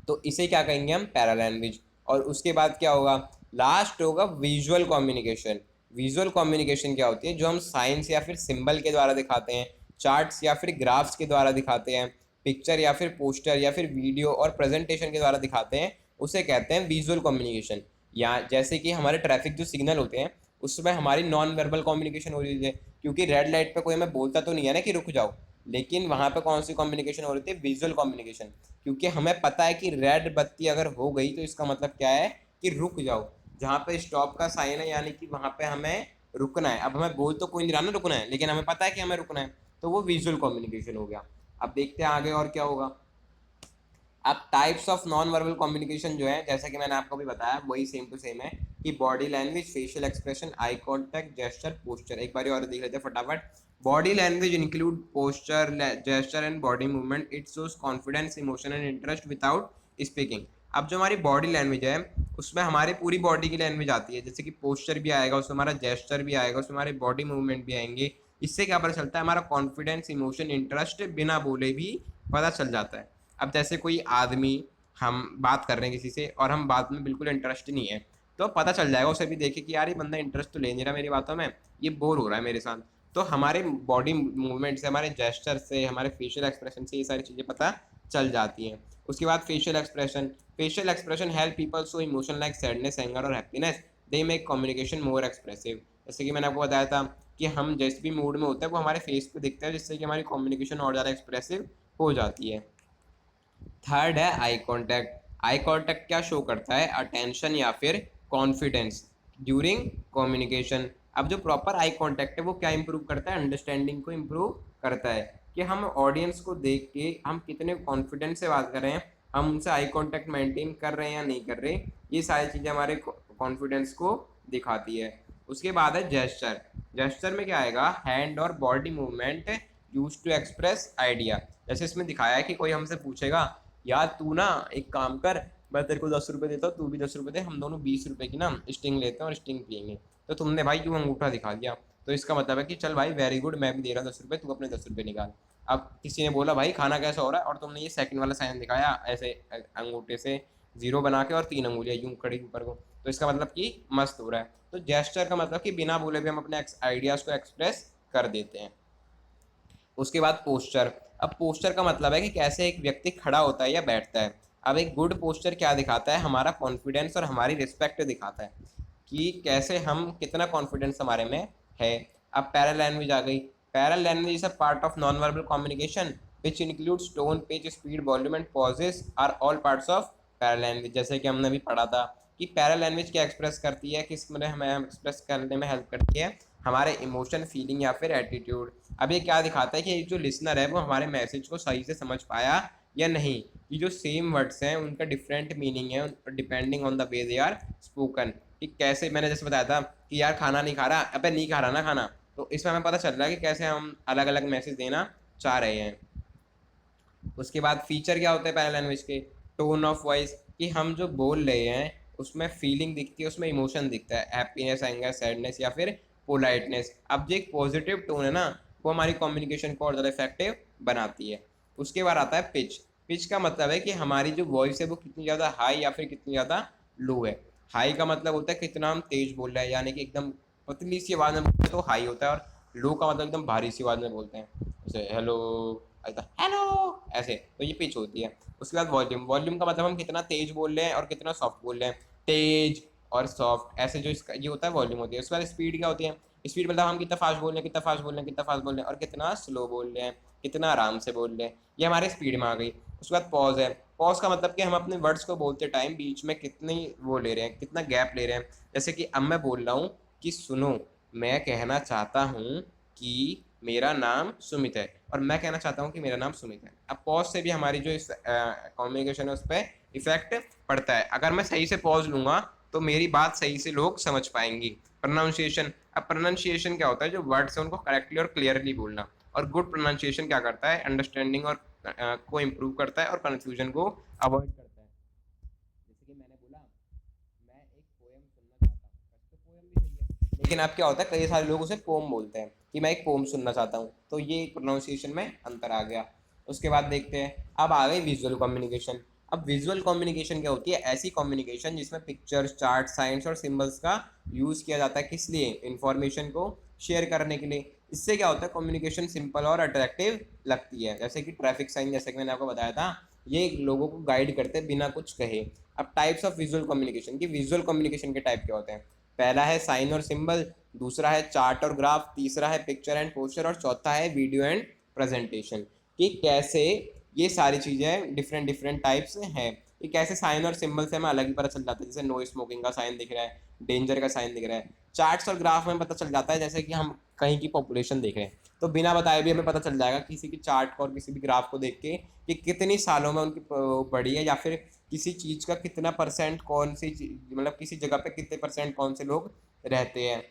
तो इसे क्या कहेंगे हम, पैरा लैंग्वेज। और उसके बाद क्या होगा, लास्ट होगा विजुअल कम्युनिकेशन। विजुअल कम्युनिकेशन क्या होती है, जो हम साइंस या फिर सिंबल के द्वारा दिखाते हैं, चार्ट्स या फिर ग्राफ्स के द्वारा दिखाते हैं, पिक्चर या फिर पोस्टर या फिर वीडियो और प्रेजेंटेशन के द्वारा दिखाते हैं, उसे कहते हैं विजुअल कम्युनिकेशन। या जैसे कि हमारे ट्रैफिक जो सिग्नल होते हैं उसमें हमारी नॉन वर्बल कम्युनिकेशन हो रही है, क्योंकि रेड लाइट पे कोई हमें बोलता तो नहीं है ना कि रुक जाओ, लेकिन वहाँ पे कौन सी कम्युनिकेशन हो रही थी, विजुअल कम्युनिकेशन, क्योंकि हमें पता है कि रेड बत्ती अगर हो गई तो इसका मतलब क्या है कि रुक जाओ, जहाँ पे स्टॉप का साइन है यानी कि वहाँ पे हमें रुकना है। अब हमें बोल तो कोई नहीं रहा ना रुकना है, लेकिन हमें पता है कि हमें रुकना है, तो वो विजुअल कम्युनिकेशन हो गया। अब देखते हैं आगे और क्या होगा। अब types of non verbal communication जो है, जैसा कि मैंने आपको भी बताया वही सेम टू सेम है कि body language, facial expression, eye contact, gesture, posture. एक बार और देख लेते हैं फटाफट। Body language include posture, gesture and body movement. It shows confidence, emotion and interest without speaking. अब जो हमारी बॉडी लैंग्वेज है उसमें हमारे पूरी बॉडी की लैंग्वेज आती है, जैसे कि पोस्चर भी आएगा, उसमें हमारा जेस्चर भी आएगा, उसमें हमारे बॉडी मूवमेंट भी आएंगे। इससे क्या पता चलता है, हमारा कॉन्फिडेंस, इमोशन, इंटरेस्ट बिना बोले भी पता चल जाता है। अब जैसे कोई आदमी, हम बात कर रहे हैं किसी से और हम बात में बिल्कुल इंटरेस्ट नहीं है, तो पता चल जाएगा उसे भी देखे कि यार ये बंदा इंटरेस्ट तो ले नहीं रहा मेरी बातों में, ये बोर हो रहा है मेरे साथ। तो हमारे बॉडी मूवमेंट से, हमारे जेस्चर से, हमारे फेशियल एक्सप्रेशन से ये सारी चीज़ें पता चल जाती हैं। उसके बाद facial expression. Facial expression help people show emotion like sadness, anger और happiness. They make communication more expressive. जैसे कि मैंने आपको बताया था कि हम जिस भी मूड में होते हैं वो हमारे फेस पे दिखता है, जिससे कि हमारी कम्युनिकेशन और ज़्यादा एक्सप्रेसिव हो जाती है। थर्ड है आई कॉन्टैक्ट। आई कॉन्टैक्ट क्या शो करता है, अटेंशन या फिर कॉन्फिडेंस ड्यूरिंग कम्युनिकेशन। अब जो प्रॉपर आई कॉन्टैक्ट है वो क्या इंप्रूव करता है, अंडरस्टैंडिंग को इंप्रूव करता है, कि हम ऑडियंस को देख के हम कितने कॉन्फिडेंस से बात कर रहे हैं, हम उनसे आई कॉन्टैक्ट मेंटेन कर रहे हैं या नहीं कर रहे, ये सारी चीज़ें हमारे कॉन्फिडेंस को दिखाती है। उसके बाद है जेस्चर। जेस्चर में क्या आएगा, हैंड और body movement use to express idea. जैसे इसमें दिखाया है कि कोई हमसे पूछेगा, यार तू ना एक काम कर, मैं तेरे को 10 रुपये देता हूँ, तू भी 10 रुपये दे, हम दोनों 20 रुपये की ना स्टिंग लेते हैं और स्टिंग पियेंगे। तो तुमने भाई क्यों अंगूठा दिखा दिया, तो इसका मतलब है कि चल भाई वेरी गुड, मैं भी दे रहा हूँ 10 रुपये, तू अपने 10 रुपये निकाल। अब किसी ने बोला भाई खाना कैसा हो रहा है, और तुमने ये सेकंड वाला साइन दिखाया ऐसे अंगूठे से जीरो बना के और 3 अंगुलियाँ यूं खड़ी ऊपर को, तो इसका मतलब कि मस्त हो रहा है। तो जेस्चर का मतलब कि बिना बोले भी हम अपने आइडियाज़ को एक्सप्रेस कर देते हैं। उसके बाद पोस्चर। अब पोस्चर का मतलब है कि कैसे एक व्यक्ति खड़ा होता है या बैठता है। अब एक गुड पोस्चर क्या दिखाता है, हमारा कॉन्फिडेंस और हमारी रिस्पेक्ट दिखाता है, कि कैसे हम कितना कॉन्फिडेंस हमारे में है। अब पैरल लैंग्वेज आ गई। Paralanguage is a part of non verbal communication which includes tone, pitch, speed, volume and pauses are all parts of paralanguage. जैसे कि हमने भी पढ़ा था कि पैरल लैंग्वेज क्या एक्सप्रेस करती है, किस में हमें एक्सप्रेस करने में हेल्प करती है, हमारे इमोशन, फीलिंग या फिर एटीट्यूड। अब ये क्या दिखाता है कि जो लिसनर है वो हमारे मैसेज को सही से समझ पाया या नहीं। ये जो सेम वर्ड्स हैं उनका डिफरेंट मीनिंग है depending on the way they are spoken. कि कैसे, मैंने जैसे बताया था कि यार खाना नहीं खा रहा, अबे नहीं खा रहा ना खाना, तो इसमें हमें पता चल रहा है कि कैसे हम अलग अलग मैसेज देना चाह रहे हैं। उसके बाद फीचर क्या होते हैं पैरा लैंग्वेज के, टोन ऑफ वॉइस, कि हम जो बोल रहे हैं उसमें फीलिंग दिखती है, उसमें इमोशन दिखता है, हैप्पीनेस, एंगर, सैडनेस या फिर पोलाइटनेस। अब जो एक पॉजिटिव टोन है ना वो हमारी कम्युनिकेशन को और ज़्यादा इफेक्टिव बनाती है। उसके बाद आता है पिच। पिच का मतलब है कि हमारी जो वॉइस है वो कितनी ज़्यादा हाई या फिर कितनी ज़्यादा लो है। हाई का मतलब होता है कितना हम तेज बोल रहे हैं, यानी कि एकदम पतली सी आवाज़ में बोलते हैं तो हाई होता है, और लो का मतलब एकदम भारी सी आवाज़ में बोलते हैं, जैसे हेलो, ऐसा हेलो, ऐसे, तो ये पिच होती है। उसके बाद वॉल्यूम। वॉल्यूम का मतलब हम कितना तेज बोल रहे हैं और कितना सॉफ्ट बोल रहे हैं, तेज और सॉफ्ट, ऐसे जो इसका ये होता है वॉल्यूम होती है। उसके बाद स्पीड क्या होती है, स्पीड मतलब हम कितना फास्ट बोल रहे हैं, कितना फास्ट बोल रहे हैं, कितना फास्ट बोल रहे हैं, और कितना स्लो बोल रहे हैं, कितना आराम से बोल रहे हैं, ये हमारे स्पीड में आ गई। उसके बाद पॉज है। पॉज का मतलब कि हम अपने वर्ड्स को बोलते टाइम बीच में कितनी वो ले रहे हैं, कितना गैप ले रहे हैं। जैसे कि अब मैं बोल रहा हूँ कि सुनो, मैं कहना चाहता हूँ कि मेरा नाम सुमित है, और मैं कहना चाहता हूँ कि मेरा नाम सुमित है। अब पॉज से भी हमारी जो इस कम्युनिकेशन है उस पर इफेक्ट पड़ता है। अगर मैं सही से पॉज लूँगा तो मेरी बात सही से लोग समझ पाएंगी। प्रोनाउंसिएशन। अब प्रोनाउंसिएशन क्या होता है, जो वर्ड्स है उनको करेक्टली और क्लियरली बोलना। और गुड प्रोनाउंसिएशन क्या करता है, अंडरस्टैंडिंग और को इम्प्रूव करता है और कन्फ्यूजन को अवॉइड करता है। जैसे कि मैंने बोला मैं एक पोएम सुनना चाहता हूँ, वैसे तो पोएम भी सही है, लेकिन अब क्या होता है कई सारे लोग उसे पोम बोलते हैं कि मैं एक पोम सुनना चाहता हूँ, तो ये प्रोनाउंसिएशन में अंतर आ गया। उसके बाद देखते हैं, अब आ गई विजुअल कम्युनिकेशन। अब विजुअल कम्युनिकेशन क्या होती है? ऐसी कम्युनिकेशन जिसमें पिक्चर्स, चार्ट, साइंस और सिंबल्स का यूज़ किया जाता है। किस लिए? इन्फॉर्मेशन को शेयर करने के लिए। इससे क्या होता है? कम्युनिकेशन सिंपल और अट्रैक्टिव लगती है। जैसे कि ट्रैफिक साइन, जैसे कि मैंने आपको बताया था, ये लोगों को गाइड करते हैं बिना कुछ कहे। अब टाइप्स ऑफ विजुअल कम्युनिकेशन, की विजुअल कम्युनिकेशन के टाइप क्या होते हैं? पहला है साइन और सिंबल, दूसरा है चार्ट और ग्राफ, तीसरा है पिक्चर एंड पोस्टर और चौथा है वीडियो एंड प्रेजेंटेशन। कि कैसे ये सारी चीज़ें डिफरेंट डिफरेंट टाइप्स हैं। ये कैसे साइन और सिंबल से हमें अलग ही पता चल जाता है। जैसे नो स्मोकिंग का साइन दिख रहा है, डेंजर का साइन दिख रहा है। चार्ट्स और ग्राफ में पता चल जाता है, जैसे कि हम कहीं की पॉपुलेशन देख रहे हैं तो बिना बताए भी हमें पता चल जाएगा किसी की चार्ट को और किसी भी ग्राफ को देख के कि कितनी सालों में उनकी बढ़ी है, या फिर किसी चीज़ का कितना परसेंट कौन सी मतलब किसी जगह पे कितने परसेंट कौन से लोग रहते हैं।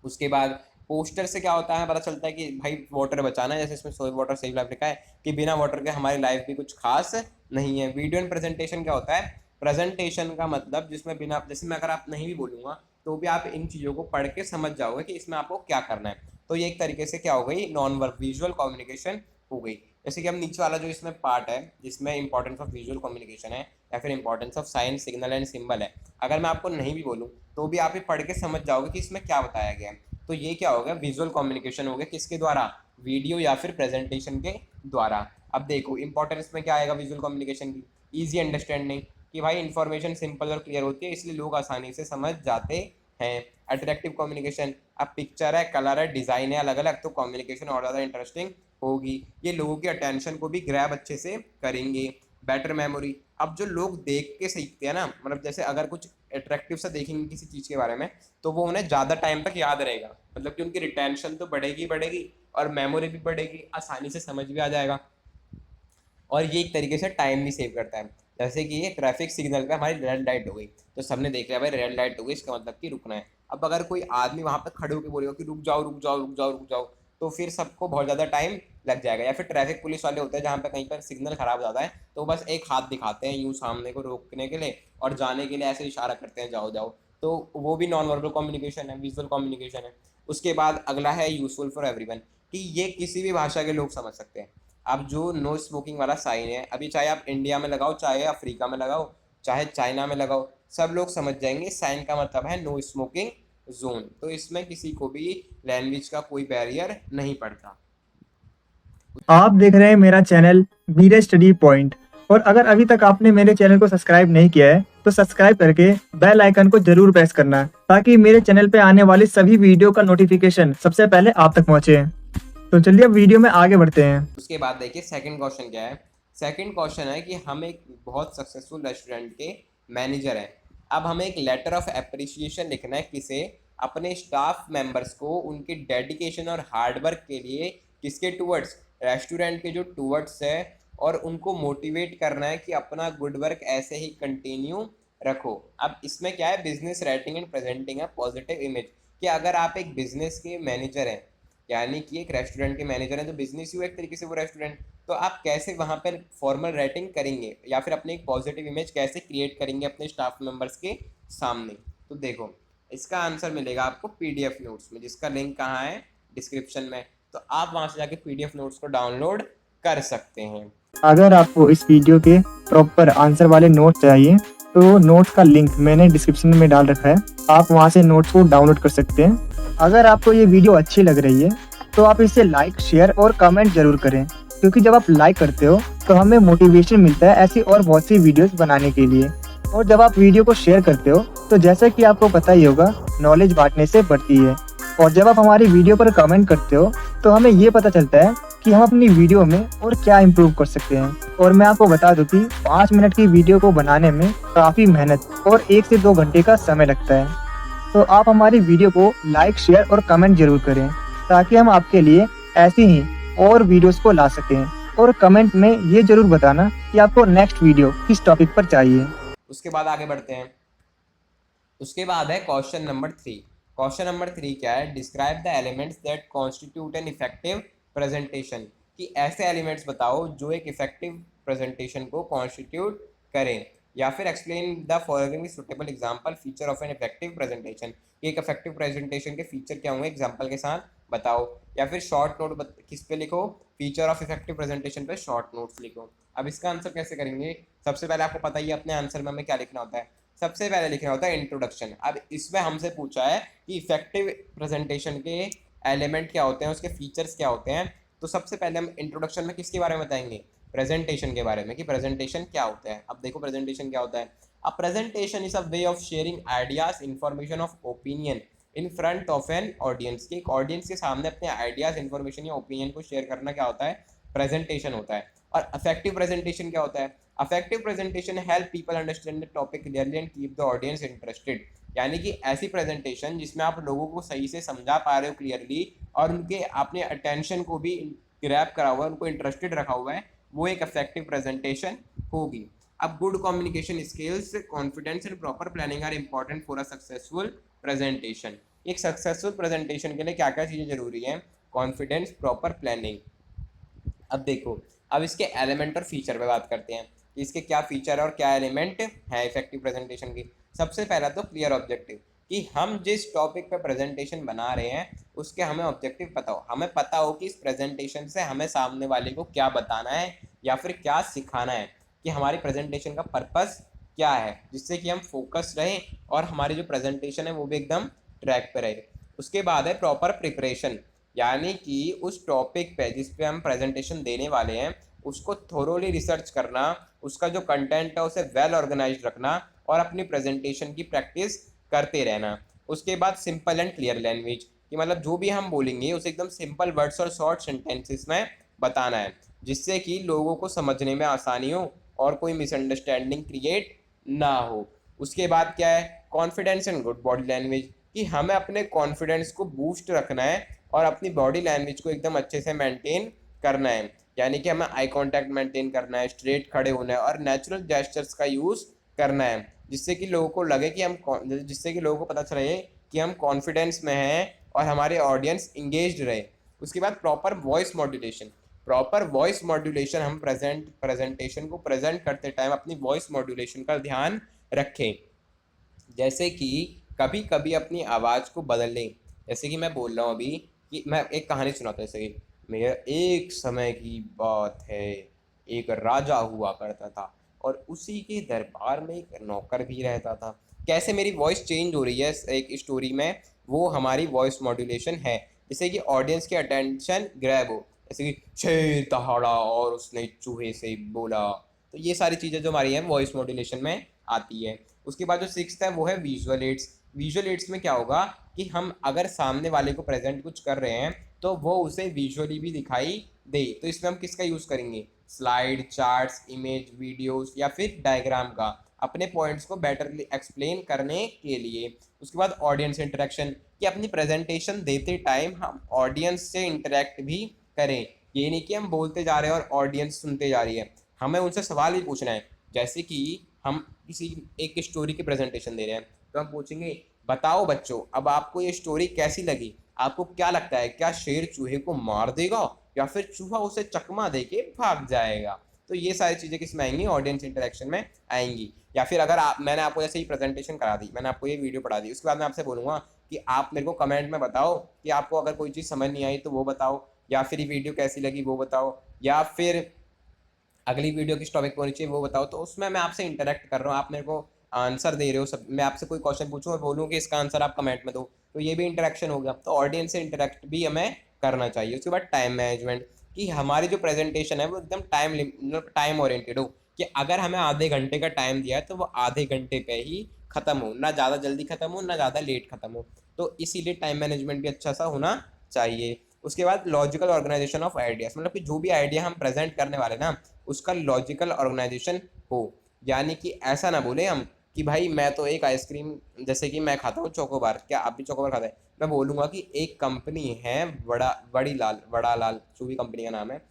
उसके बाद पोस्टर से क्या होता है? पता चलता है कि भाई वाटर बचाना है, जैसे इसमें सोव वाटर सेव लाइफ लिखा है कि बिना वाटर के हमारी लाइफ भी कुछ खास नहीं है। वीडियो एंड प्रेजेंटेशन क्या होता है? प्रेजेंटेशन का मतलब जिसमें बिना, जैसे मैं अगर आप नहीं भी बोलूँगा तो भी आप इन चीज़ों को पढ़ के समझ जाओगे कि इसमें आपको क्या करना है। तो ये एक तरीके से क्या हो गई? नॉन वर्ब विजुअल कम्युनिकेशन हो गई। जैसे कि हम नीचे वाला जो इसमें पार्ट है जिसमें इंपॉर्टेंस ऑफ विजुअल कम्युनिकेशन है या फिर importance of sine, signal and symbol है, अगर मैं आपको नहीं भी बोलूँ तो भी आप ये पढ़ के समझ जाओगे कि इसमें क्या बताया गया है। तो ये क्या हो गया? विजुअल कम्युनिकेशन हो गया। किसके द्वारा? वीडियो या फिर प्रेजेंटेशन के द्वारा। अब देखो इंपॉर्टेंस में क्या आएगा विजुअल कम्युनिकेशन की? ईजी अंडरस्टैंडिंग, कि भाई इन्फॉर्मेशन सिंपल और क्लियर होती है इसलिए लोग आसानी से समझ जाते हैं। अट्रैक्टिव कम्युनिकेशन, अब पिक्चर है, कलर है, डिज़ाइन है अलग अलग, तो कम्युनिकेशन और ज़्यादा इंटरेस्टिंग होगी। ये लोगों की अटेंशन को भी ग्रैब अच्छे से करेंगे। बेटर मेमोरी, अब जो लोग देख के सीखते हैं ना, मतलब जैसे अगर कुछ अट्रैक्टिव सा देखेंगे किसी चीज़ के बारे में तो वो उन्हें ज़्यादा टाइम तक याद रहेगा। मतलब कि उनकी रिटेंशन तो बढ़ेगी बढ़ेगी और मेमोरी भी बढ़ेगी, आसानी से समझ भी आ जाएगा। और ये एक तरीके से टाइम भी सेव करता है। जैसे कि ये ट्रैफिक सिग्नल पे हमारी रेड लाइट हो गई तो सबने देख लिया भाई रेड लाइट हो गई, इसका मतलब कि रुकना है। अब अगर कोई आदमी वहाँ पर खड़े होकर बोलेगा कि रुक जाओ रुक जाओ रुक जाओ रुक जाओ, तो फिर सबको बहुत ज़्यादा टाइम लग जाएगा। या फिर ट्रैफिक पुलिस वाले होते हैं जहाँ पे कहीं पर सिग्नल खराब हो जाता है तो बस एक हाथ दिखाते हैं यूँ सामने को रोकने के लिए और जाने के लिए ऐसे इशारा करते हैं जाओ जाओ। तो वो भी नॉन वर्बल कम्युनिकेशन है, विजुअल कम्युनिकेशन है। उसके बाद अगला है यूजफुल फॉर एवरीवन, कि ये किसी भी भाषा के लोग समझ सकते हैं। अब जो नो स्मोकिंग वाला साइन है, अभी चाहे आप इंडिया में लगाओ, चाहे अफ्रीका में लगाओ, चाहे चाइना में लगाओ, सब लोग समझ जाएंगे साइन का मतलब है नो स्मोकिंग जोन। तो इसमें किसी को भी लैंग्वेज का कोई बैरियर नहीं पड़ता। आप देख रहे हैं मेरा चैनल बीरे स्टडी पॉइंट। और अगर अभी तक आपने मेरे चैनल को सब्सक्राइब नहीं किया है तो सब्सक्राइब करके बेल आइकन को जरूर प्रेस करना ताकि मेरे चैनल पे आने वाली सभी वीडियो का नोटिफिकेशन सबसे पहले आप तक पहुंचे। तो चलिए अब वीडियो में आगे बढ़ते हैं। उसके बाद देखिए सेकंड क्वेश्चन क्या है। सेकंड क्वेश्चन है कि हम एक बहुत सक्सेसफुल रेस्टोरेंट के मैनेजर हैं। अब हमें एक लेटर ऑफ अप्रिसिएशन लिखना है, किसे? अपने स्टाफ मेंबर्स को उनके डेडिकेशन और हार्डवर्क के लिए। किसके टूवर्ड्स? रेस्टोरेंट के जो टूवर्ड्स है, और उनको मोटिवेट करना है कि अपना गुड वर्क ऐसे ही कंटिन्यू रखो। अब इसमें क्या है? बिजनेस राइटिंग एंड प्रेजेंटिंग है पॉजिटिव इमेज, कि अगर आप एक बिजनेस के मैनेजर हैं, यानी कि एक रेस्टोरेंट के मैनेजर हैं, तो बिजनेस ही एक तरीके से वो रेस्टोरेंट, तो आप कैसे वहाँ पर फॉर्मल राइटिंग करेंगे या फिर अपनी एक पॉजिटिव इमेज कैसे क्रिएट करेंगे अपने स्टाफ मेंबर्स के सामने? तो देखो इसका आंसर मिलेगा आपको पीडीएफ नोट्स में, जिसका लिंक कहाँ है? डिस्क्रिप्शन में। तो आप वहाँ से जाके पीडीएफ नोट्स को डाउनलोड कर सकते हैं। अगर आपको इस वीडियो के प्रॉपर आंसर वाले नोट चाहिए तो नोट्स का लिंक मैंने डिस्क्रिप्शन में डाल रखा है, आप वहां से नोट्स को डाउनलोड कर सकते हैं। अगर आपको ये वीडियो अच्छी लग रही है तो आप इसे लाइक, शेयर और कमेंट जरूर करें, क्योंकि जब आप लाइक करते हो तो हमें मोटिवेशन मिलता है ऐसी और बहुत सी वीडियोस बनाने के लिए। और जब आप वीडियो को शेयर करते हो तो जैसा कि आपको पता ही होगा, नॉलेज बांटने से बढ़ती है। और जब आप हमारी वीडियो पर कमेंट करते हो तो हमें ये पता चलता है कि हम अपनी वीडियो में और क्या इम्प्रूव कर सकते हैं। और मैं आपको बता दूं कि 5 मिनट की वीडियो को बनाने में काफ़ी मेहनत और 1 से 2 घंटे का समय लगता है। तो आप हमारी वीडियो को लाइक, शेयर और कमेंट जरूर करें ताकि हम आपके लिए ऐसी ही और वीडियोस को ला सकें। और कमेंट में ये जरूर बताना कि आपको नेक्स्ट वीडियो किस टॉपिक पर चाहिए। उसके बाद आगे बढ़ते हैं। उसके बाद है क्वेश्चन नंबर 3। क्वेश्चन नंबर 3 क्या है? Describe the elements that constitute an effective presentation, कि ऐसे एलिमेंट्स बताओ जो एक इफेक्टिव प्रेजेंटेशन को कॉन्स्टिट्यूट करें। या फिर explain the following suitable example feature of an effective presentation, कि एक इफेक्टिव प्रेजेंटेशन के फीचर क्या होंगे एग्जांपल के साथ बताओ, या फिर शॉर्ट नोट किस पे लिखो, फीचर ऑफ इफेक्टिव प्रेजेंटेशन पे शॉर्ट नोट्स लिखो। अब इसका आंसर कैसे करेंगे, सबसे पहले आपको पता ही है अपने आंसर में हमें क्या लिखना होता है, सबसे पहले लिखना होता है इंट्रोडक्शन। अब इसमें हमसे पूछा है कि इफेक्टिव प्रेजेंटेशन के एलिमेंट क्या होते हैं, उसके फीचर्स क्या होते हैं। तो सबसे पहले हम इंट्रोडक्शन में किसके बारे में बताएंगे, प्रेजेंटेशन के बारे में, कि प्रेजेंटेशन क्या होता है। अब देखो प्रेजेंटेशन क्या होता है, a presentation is a way of sharing ideas, information of opinion in front of an audience, की एक ऑडियंस के सामने अपने आइडियाज, इन्फॉर्मेशन या ओपिनियन को शेयर करना क्या होता है, प्रेजेंटेशन होता है। और अफेक्टिव प्रेजेंटेशन क्या होता है, affective presentation help people understand the topic clearly and keep the audience interested, यानी कि ऐसी प्रेजेंटेशन जिसमें आप लोगों को सही से समझा पा रहे हो क्लियरली, और उनके अपने अटेंशन को भी ग्रैब करा हुआ है, उनको इंटरेस्टेड रखा हुआ है, वो एक इफेक्टिव प्रेजेंटेशन होगी। अब good communication skills, confidence and proper planning are important for a successful presentation. एक सक्सेसफुल प्रेजेंटेशन के लिए क्या क्या चीज़ें जरूरी हैं, कॉन्फिडेंस, प्रॉपर प्लानिंग। अब देखो, अब इसके एलिमेंट और फीचर पे बात करते हैं कि इसके क्या फीचर और क्या एलिमेंट है इफेक्टिव प्रेजेंटेशन की। सबसे पहला तो क्लियर ऑब्जेक्टिव, कि हम जिस टॉपिक पे प्रेजेंटेशन बना रहे हैं उसके हमें ऑब्जेक्टिव पता हो, हमें पता हो कि इस प्रेजेंटेशन से हमें सामने वाले को क्या बताना है या फिर क्या सिखाना है, कि हमारी प्रेजेंटेशन का पर्पस क्या है, जिससे कि हम फोकस रहें और हमारी जो प्रेजेंटेशन है वो भी एकदम ट्रैक पे रहे। उसके बाद है प्रॉपर प्रिपरेशन, यानी कि उस टॉपिक पे जिस पे हम प्रेजेंटेशन देने वाले हैं उसको थोरोली रिसर्च करना, उसका जो कंटेंट है उसे वेल ऑर्गेनाइज रखना और अपनी प्रेजेंटेशन की प्रैक्टिस करते रहना। उसके बाद सिंपल एंड क्लियर लैंग्वेज, कि मतलब जो भी हम बोलेंगे उसे एकदम सिंपल वर्ड्स और शॉर्ट सेंटेंसेस में बताना है, जिससे कि लोगों को समझने में आसानी हो और कोई मिसअंडरस्टैंडिंग क्रिएट ना हो। उसके बाद क्या है, confidence and good body language, कि हमें अपने कॉन्फिडेंस को बूस्ट रखना है और अपनी बॉडी लैंग्वेज को एकदम अच्छे से मेंटेन करना है, यानी कि हमें आई कांटेक्ट मेंटेन करना है, स्ट्रेट खड़े होना है और नेचुरल जेस्चर्स का यूज़ करना है, जिससे कि लोगों को लगे कि जिससे कि लोगों को पता चले कि हम कॉन्फिडेंस में हैं और हमारे ऑडियंस इंगेज्ड रहे। उसके बाद proper voice modulation, proper voice modulation, हम प्रेजेंटेशन को प्रेजेंट करते टाइम अपनी वॉइस मॉड्यूलेशन का ध्यान रखें, जैसे कि कभी कभी अपनी आवाज़ को बदल लें। जैसे कि मैं बोल रहा हूँ अभी, कि मैं एक कहानी सुनाता हूँ, जैसे कि मेरा एक समय की बात है, एक राजा हुआ करता था और उसी के दरबार में एक नौकर भी रहता था। कैसे मेरी वॉइस चेंज हो रही है एक स्टोरी में, वो हमारी वॉइस मॉड्यूलेशन है, जिससे कि ऑडियंस की अटेंशन ग्रैब हो। जैसे कि शेर दहाड़ा और उसने चूहे से बोला, तो ये सारी चीज़ें जो हमारी हैं वॉइस मॉड्यूलेशन में आती है। उसके बाद जो सिक्स्थ है वो है विजुअल एड्स। विजुअल एड्स में क्या होगा कि हम अगर सामने वाले को प्रेजेंट कुछ कर रहे हैं तो वो उसे विजुअली भी दिखाई दे, तो इसमें हम किसका यूज़ करेंगे, स्लाइड, चार्ट्स, इमेज, वीडियोस या फिर डायग्राम का, अपने पॉइंट्स को बेटरली एक्सप्लेन करने के लिए। उसके बाद ऑडियंस इंटरेक्शन, कि अपनी प्रेजेंटेशन देते टाइम हम ऑडियंस से इंटरेक्ट भी करें, ये नहीं कि हम बोलते जा रहे हैं और ऑडियंस सुनते जा रही है, हमें उनसे सवाल भी पूछना है। जैसे कि हम किसी एक स्टोरी की प्रेजेंटेशन दे रहे हैं तो हम पूछेंगे, बताओ बच्चों अब आपको ये स्टोरी कैसी लगी, आपको क्या लगता है, क्या शेर चूहे को मार देगा या फिर चूहा उसे चकमा दे के भाग जाएगा। तो ये सारी चीज़ें किस में आएंगी, ऑडियंस इंटरेक्शन में आएंगी। या फिर अगर मैंने आपको जैसे ही प्रेजेंटेशन करा दी, मैंने आपको ये वीडियो पढ़ा दी, उसके बाद मैं आपसे बोलूँगा कि आप मेरे को कमेंट में बताओ कि आपको अगर कोई चीज़ समझ नहीं आई तो वो बताओ, या फिर ये वीडियो कैसी लगी वो बताओ, या फिर अगली वीडियो किस टॉपिक पर होनी चाहिए वो बताओ। तो उसमें मैं आपसे इंटरेक्ट कर रहा हूँ, आप मेरे को आंसर दे रहे हो सब, मैं आपसे कोई क्वेश्चन पूछूँ और बोलूँ कि इसका आंसर आप कमेंट में दो, तो ये भी इंटरेक्शन हो गया। तो ऑडियंस से इंटरेक्ट भी हमें करना चाहिए। उसके बाद टाइम मैनेजमेंट, कि हमारी जो प्रेजेंटेशन है वो एकदम टाइम ओरिएंटेड हो, कि अगर हमें आधे घंटे का टाइम दिया है तो वो आधे घंटे पे ही ख़त्म हो, ना ज़्यादा जल्दी ख़त्म हो ना ज़्यादा लेट ख़त्म हो। तो इसीलिए टाइम मैनेजमेंट भी अच्छा सा होना चाहिए। उसके बाद लॉजिकल ऑर्गेनाइजेशन ऑफ आइडियाज़, मतलब कि जो भी आइडिया हम प्रेजेंट करने वाले ना उसका लॉजिकल ऑर्गेनाइजेशन हो, यानी कि ऐसा ना बोले हम कि भाई मैं तो एक आइसक्रीम, जैसे कि मैं खाता हूँ चोकोबार, क्या आप भी चोकोबार खाते हैं, मैं बोलूँगा कि एक कंपनी है बड़ा लाल, जो भी कंपनी का नाम है,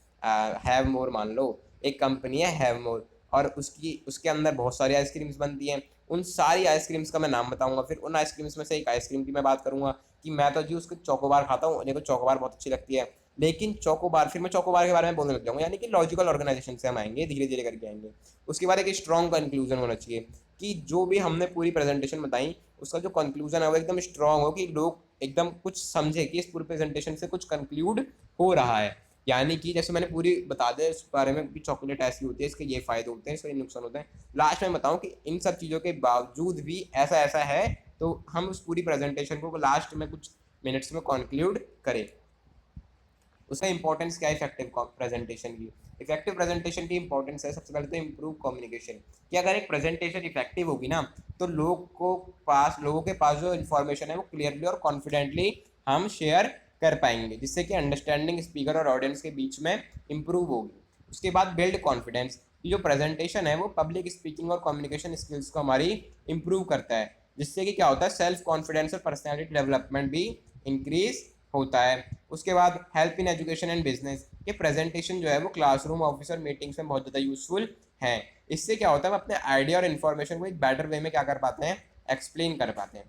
हैव मोर मान लो, एक कंपनी है हैव मोर, और उसके अंदर बहुत सारी आइसक्रीम्स बनती हैं, उन सारी आइसक्रीम्स का मैं नाम बताऊंगा, फिर उन आइसक्रीम्स में से एक आइसक्रीम की मैं बात करूंगा कि मैं तो जी उसको चोकोबार खाता हूँ, मेरे को चोकोबार बहुत अच्छी लगती है, लेकिन चोकोबार, फिर मैं चोकोबार के बारे में बोलने लग जाऊंगा, यानी कि लॉजिकल ऑर्गेनाइजेशन से हम आएंगे, धीरे धीरे करके आएंगे। उसके बाद एक स्ट्रॉन्ग कंक्लूजन होना चाहिए, कि जो भी हमने पूरी प्रेजेंटेशन बताई उसका जो कंक्लूजन है वो एकदम स्ट्रांग हो, कि लोग एकदम कुछ समझे कि इस पूरी प्रेजेंटेशन से कुछ कंक्लूड हो रहा है। यानी कि जैसे मैंने पूरी बता दिया इस बारे में कि चॉकलेट ऐसी होती है, इसके ये फायदे होते हैं, इसके ये नुकसान होते हैं, लास्ट में बताऊं कि इन सब चीज़ों के बावजूद भी ऐसा ऐसा है, तो हम उस पूरी प्रेजेंटेशन को लास्ट में कुछ मिनट्स में कंक्लूड करें। उसका इंपॉर्टेंस क्या है इफेक्टिव प्रेजेंटेशन की? इफेक्टिव प्रेजेंटेशन की इंपॉर्टेंस है सबसे पहले तो इम्प्रूव कम्युनिकेशन, कि अगर एक प्रेजेंटेशन इफेक्टिव होगी ना तो लोगों के पास जो इन्फॉर्मेशन है वो क्लियरली और कॉन्फिडेंटली हम शेयर कर पाएंगे, जिससे कि अंडरस्टैंडिंग स्पीकर और ऑडियंस के बीच में इम्प्रूव होगी। उसके बाद बिल्ड कॉन्फिडेंस, की जो प्रेजेंटेशन है वो पब्लिक स्पीकिंग और कम्युनिकेशन स्किल्स को हमारी इम्प्रूव करता है, जिससे कि क्या होता है सेल्फ कॉन्फिडेंस और पर्सनैलिटी डेवलपमेंट भी इंक्रीज होता है। उसके बाद help in education and business, ये प्रेजेंटेशन जो है वो क्लासरूम ऑफिस और मीटिंग्स में बहुत ज़्यादा यूजफुल है। इससे क्या होता है हम अपने आइडिया और इन्फॉर्मेशन को एक बेटर वे में क्या कर पाते हैं, एक्सप्लेन कर पाते हैं।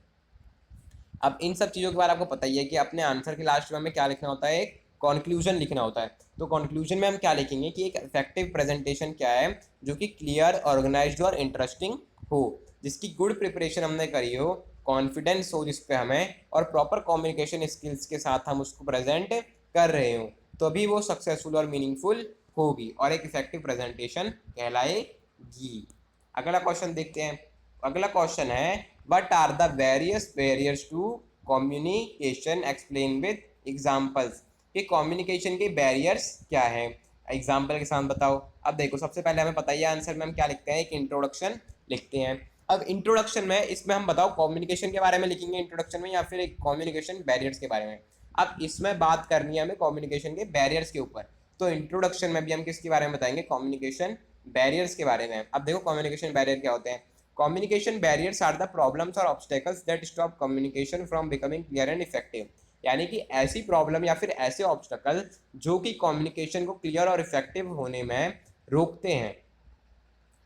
अब इन सब चीज़ों के बारे में आपको पता ही है कि अपने आंसर के लास्ट में हमें क्या लिखना होता है, एक कंक्लूजन लिखना होता है। तो कंक्लूजन में हम क्या लिखेंगे कि एक इफेक्टिव प्रेजेंटेशन क्या है, जो कि क्लियर, ऑर्गेनाइज्ड और इंटरेस्टिंग हो, जिसकी गुड प्रिपरेशन हमने करी हो, कॉन्फिडेंस हो जिस पे हमें, और प्रॉपर कम्युनिकेशन स्किल्स के साथ हम उसको प्रेजेंट कर रहे हो, तभी वो सक्सेसफुल और मीनिंगफुल होगी और एक इफेक्टिव प्रेजेंटेशन कहलाएगी। अगला क्वेश्चन देखते हैं। अगला क्वेश्चन है what are the various barriers to communication, explain with examples, कि कम्युनिकेशन के बैरियर्स क्या है, एग्जाम्पल के साथ बताओ। अब देखो सबसे पहले हमें पता ही है आंसर में हम क्या लिखते हैं, एक इंट्रोडक्शन लिखते हैं। अब इंट्रोडक्शन में इसमें हम बताओ कम्युनिकेशन के बारे में लिखेंगे इंट्रोडक्शन में, या फिर एक कम्युनिकेशन बैरियर्स के बारे में। अब इसमें बात करनी है हमें कम्युनिकेशन के बैरियर्स के ऊपर, तो इंट्रोडक्शन में भी हम किसके बारे में बताएंगे, कम्युनिकेशन बैरियर्स के बारे में। अब देखो कम्युनिकेशन बैरियर क्या होते हैं। Communication barriers are the problems और obstacles that stop communication from becoming clear and effective, यानी कि ऐसी प्रॉब्लम या फिर ऐसे ऑब्स्टेकल जो कि कम्युनिकेशन को क्लियर और इफेक्टिव होने में रोकते हैं,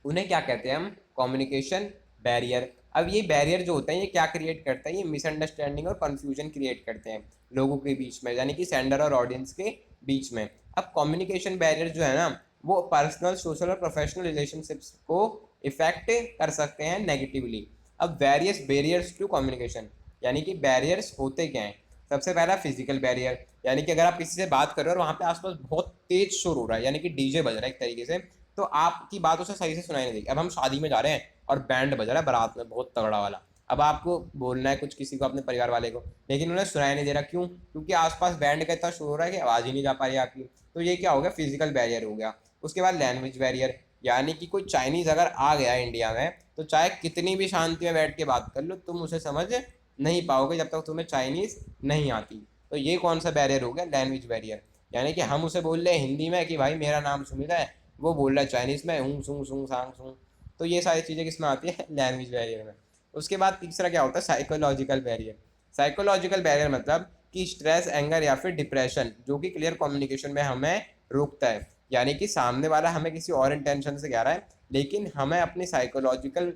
उन्हें क्या कहते हैं हम, कम्युनिकेशन बैरियर। अब ये बैरियर जो होता है ये क्या क्रिएट करता है, ये मिसअंडरस्टैंडिंग और कन्फ्यूजन क्रिएट करते हैं लोगों के बीच में, यानी कि सेंडर और ऑडियंस के बीच में। अब कम्युनिकेशन बैरियर जो है ना वो पर्सनल, सोशल और प्रोफेशनल रिलेशनशिप्स को इफेक्ट कर सकते हैं नेगेटिवली। अब वेरियस बैरियर्स टू कम्युनिकेशन, यानी कि बैरियर्स होते क्या हैं। सबसे पहला फिजिकल बैरियर, यानी कि अगर आप किसी से बात कर रहे हो और वहाँ पे आसपास बहुत तेज शोर हो रहा है, यानी कि डीजे बज रहा है एक तरीके से, तो आपकी बात उसे सही से सुनाई नहीं देगी। अब हम शादी में जा रहे हैं और बैंड बज रहा है बारात में बहुत तगड़ा वाला, अब आपको बोलना है कुछ किसी को, अपने परिवार वाले को, लेकिन उन्हें सुनाई नहीं दे रहा, क्यों, क्योंकि आसपास बैंड का इतना शोर हो रहा है कि आवाज़ ही नहीं जा पा रही आपकी। तो ये क्या हो गया, फिजिकल बैरियर हो गया। उसके बाद लैंग्वेज बैरियर, यानी कि कोई चाइनीज़ अगर आ गया इंडिया में तो चाहे कितनी भी शांति में बैठ के बात कर लो तुम उसे समझ नहीं पाओगे जब तक तुम्हें चाइनीज़ नहीं आती। तो ये कौन सा बैरियर हो गया, लैंग्वेज बैरियर। यानी कि हम उसे बोल रहे हैं हिंदी में कि भाई मेरा नाम सुमित है, वो बोल रहा है चाइनीज़ में हूँ सुंग सुंग सांग सुंग। तो ये सारी चीज़ें किस में आती है, लैंग्वेज बैरियर में। उसके बाद तीसरा क्या होता है, साइकोलॉजिकल बैरियर। साइकोलॉजिकल बैरियर मतलब कि स्ट्रेस, एंगर या फिर डिप्रेशन जो कि क्लियर कम्युनिकेशन में हमें रोकता है, यानी कि सामने वाला हमें किसी और इंटेंशन से कह रहा है लेकिन हमें अपनी साइकोलॉजिकल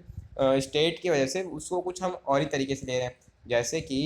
स्टेट की वजह से उसको कुछ हम और ही तरीके से ले रहे हैं। जैसे कि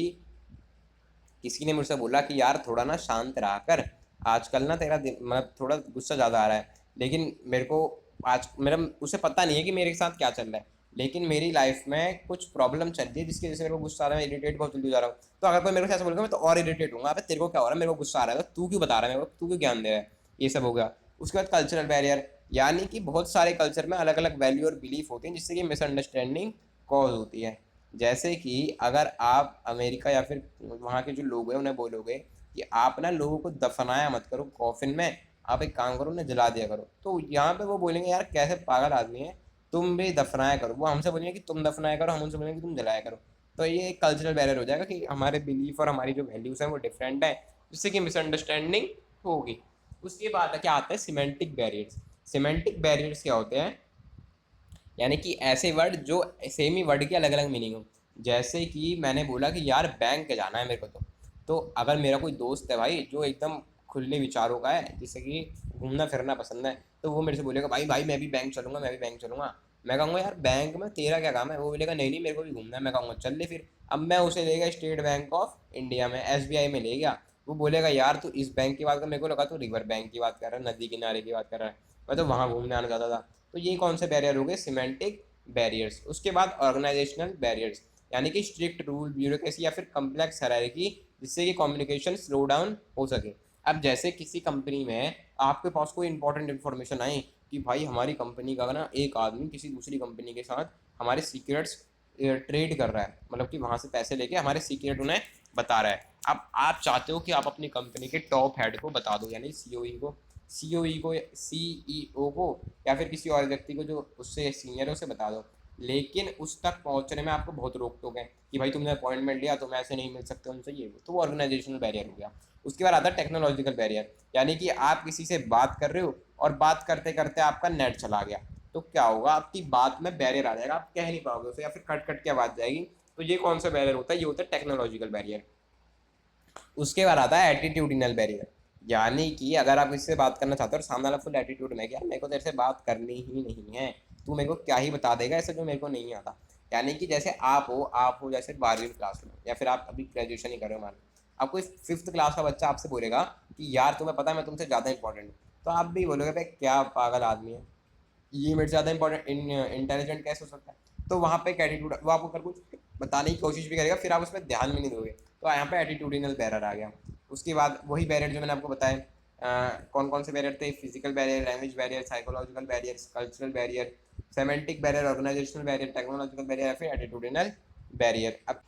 किसी ने मुझसे बोला कि यार थोड़ा ना शांत रहा कर, आजकल ना तेरा मतलब थोड़ा गुस्सा ज़्यादा आ रहा है, लेकिन मेरे को आज मेरा उसे पता नहीं है कि मेरे साथ क्या चल रहा है, लेकिन मेरी लाइफ में कुछ प्रॉब्लम चल रही है जिसकी वजह से मेरे को गुस्सा आ रहा है, इरिटेट बहुत जल्दी हो जा रहा हूँ। तो अगर कोई मेरे को ऐसा बोलेगा मैं तो और इरिटेट हूँ, अबे तेरे को क्या हो रहा है, मेरे को गुस्सा आ रहा है, तो तू क्यों बता रहा है मेरे को, तू क्यों ज्ञान दे रहा है, ये सब हो गया। उसके बाद कल्चरल बैरियर, यानी कि बहुत सारे कल्चर में अलग अलग वैल्यू और बिलीफ होते हैं जिससे कि मिसअंडरस्टैंडिंग कॉज होती है। जैसे कि अगर आप अमेरिका या फिर वहाँ के जो लोग हैं उन्हें बोलोगे कि आप ना लोगों को दफनाया मत करो कॉफिन में, आप एक काम करो उन्हें जला दिया करो, तो यहाँ पे वो बोलेंगे यार कैसे पागल आदमी है, तुम भी दफनाया करो। वो हमसे बोलेंगे कि तुम दफनाया करो, हम उनसे बोलेंगे कि तुम जलाया करो। तो ये एक कल्चरल बैरियर हो जाएगा कि हमारे बिलीफ और हमारी जो वैल्यूज़ हैं वो डिफरेंट है, जिससे कि मिसअंडरस्टैंडिंग होगी। उसके बाद क्या आता है, सिमेंटिक बैरियर्स। सिमेंटिक बैरियर्स क्या होते हैं, यानी कि ऐसे वर्ड जो सेम ही वर्ड की अलग अलग मीनिंग हो। जैसे कि मैंने बोला कि यार बैंक जाना है मेरे को, तो अगर मेरा कोई दोस्त है भाई जो एकदम खुले विचारों का है, जिससे कि घूमना फिरना पसंद है, तो वो मेरे से बोलेगा भाई भाई मैं भी बैंक चलूँगा, मैं भी बैंक चलूँगा। मैं कहूँगा यार बैंक में तेरा क्या काम है, वो बोलेगा नहीं नहीं मेरे को भी घूमना है। मैं कहूँगा चल ले फिर। अब मैं उसे ले गया स्टेट बैंक ऑफ इंडिया में, SBI में ले गया। वो बोलेगा यार तू इस बैंक की बात कर, मेरे को लगा तू रिवर बैंक की बात कर रहा है, नदी किनारे की बात कर रहा है, मैं तो वहाँ घूमने आना चाहता था। तो ये कौन से बैरियर हो गए, सिमेंटिक बैरियर्स। उसके बाद ऑर्गेनाइजेशनल बैरियर्स, यानी कि स्ट्रिक्ट रूल, ब्यूरोक्रेसी या फिर कम्प्लेक्स हायरार्की जिससे कि कम्युनिकेशन स्लो डाउन हो सके। अब जैसे किसी कंपनी में आपके पास कोई इंपॉर्टेंट इन्फॉर्मेशन आए कि भाई हमारी कंपनी का ना एक आदमी किसी दूसरी कंपनी के साथ हमारे सीक्रेट्स ट्रेड कर रहा है, मतलब कि वहाँ से पैसे लेके हमारे सीक्रेट उन्हें बता रहा है। अब आप चाहते हो कि आप अपनी कंपनी के टॉप हेड को बता दो, यानी सीईओ को या फिर किसी और व्यक्ति को जो उससे सीनियर है उसे बता दो, लेकिन उस तक पहुंचने में आपको बहुत रोक टोक है कि भाई तुमने अपॉइंटमेंट लिया, तुम ऐसे नहीं मिल सकते उनसे, ये तो वो ऑर्गेनाइजेशनल बैरियर हो गया। उसके बाद आता है टेक्नोलॉजिकल बैरियर, यानी कि आप किसी से बात कर रहे हो और बात करते करते आपका नेट चला गया, तो क्या होगा, आपकी बात में बैरियर आ जाएगा, आप कह नहीं पाओगे उसे या फिर कट कट के आवाज जाएगी। तो ये कौन सा बैरियर होता है, ये होता है टेक्नोलॉजिकल बैरियर। उसके बाद आता है एटीट्यूडिनल बैरियर, यानी कि अगर आप इससे बात करना चाहते हो और सामने वाला फुल एटीट्यूड में, यार मेरे को तेरे से बात करनी ही नहीं है, तू मेरे को क्या ही बता देगा ऐसे जो मेरे को नहीं आता। यानी कि जैसे आप हो जैसे 12वीं क्लास में, या फिर आप अभी ग्रेजुएशन ही कर रहे हो मान लो, आपको इस 5th क्लास का बच्चा आपसे बोलेगा कि यार तुम्हें पता है मैं तुमसे ज़्यादा इंपॉर्टेंट हूँ, तो आप भी बोलोगे भाई क्या पागल आदमी है, ये मेरे से ज़्यादा इंपॉर्टेंट इंटेलिजेंट कैसे हो सकता है। तो वहाँ पे एक एटीट्यूड, वो आपको कर कुछ बताने की कोशिश भी करेगा, फिर आप उसमें ध्यान भी नहीं दोगे, तो यहाँ पे एटीट्यूडिनल बैरियर आ गया। उसके बाद वही बैरियर जो मैंने आपको बताया, कौन कौन से बैरियर थे, physical barrier, language barrier, psychological barrier, cultural barrier, semantic barrier, organisational barrier, technological barrier या फिर एटीट्यूडिनल बैरियर। अब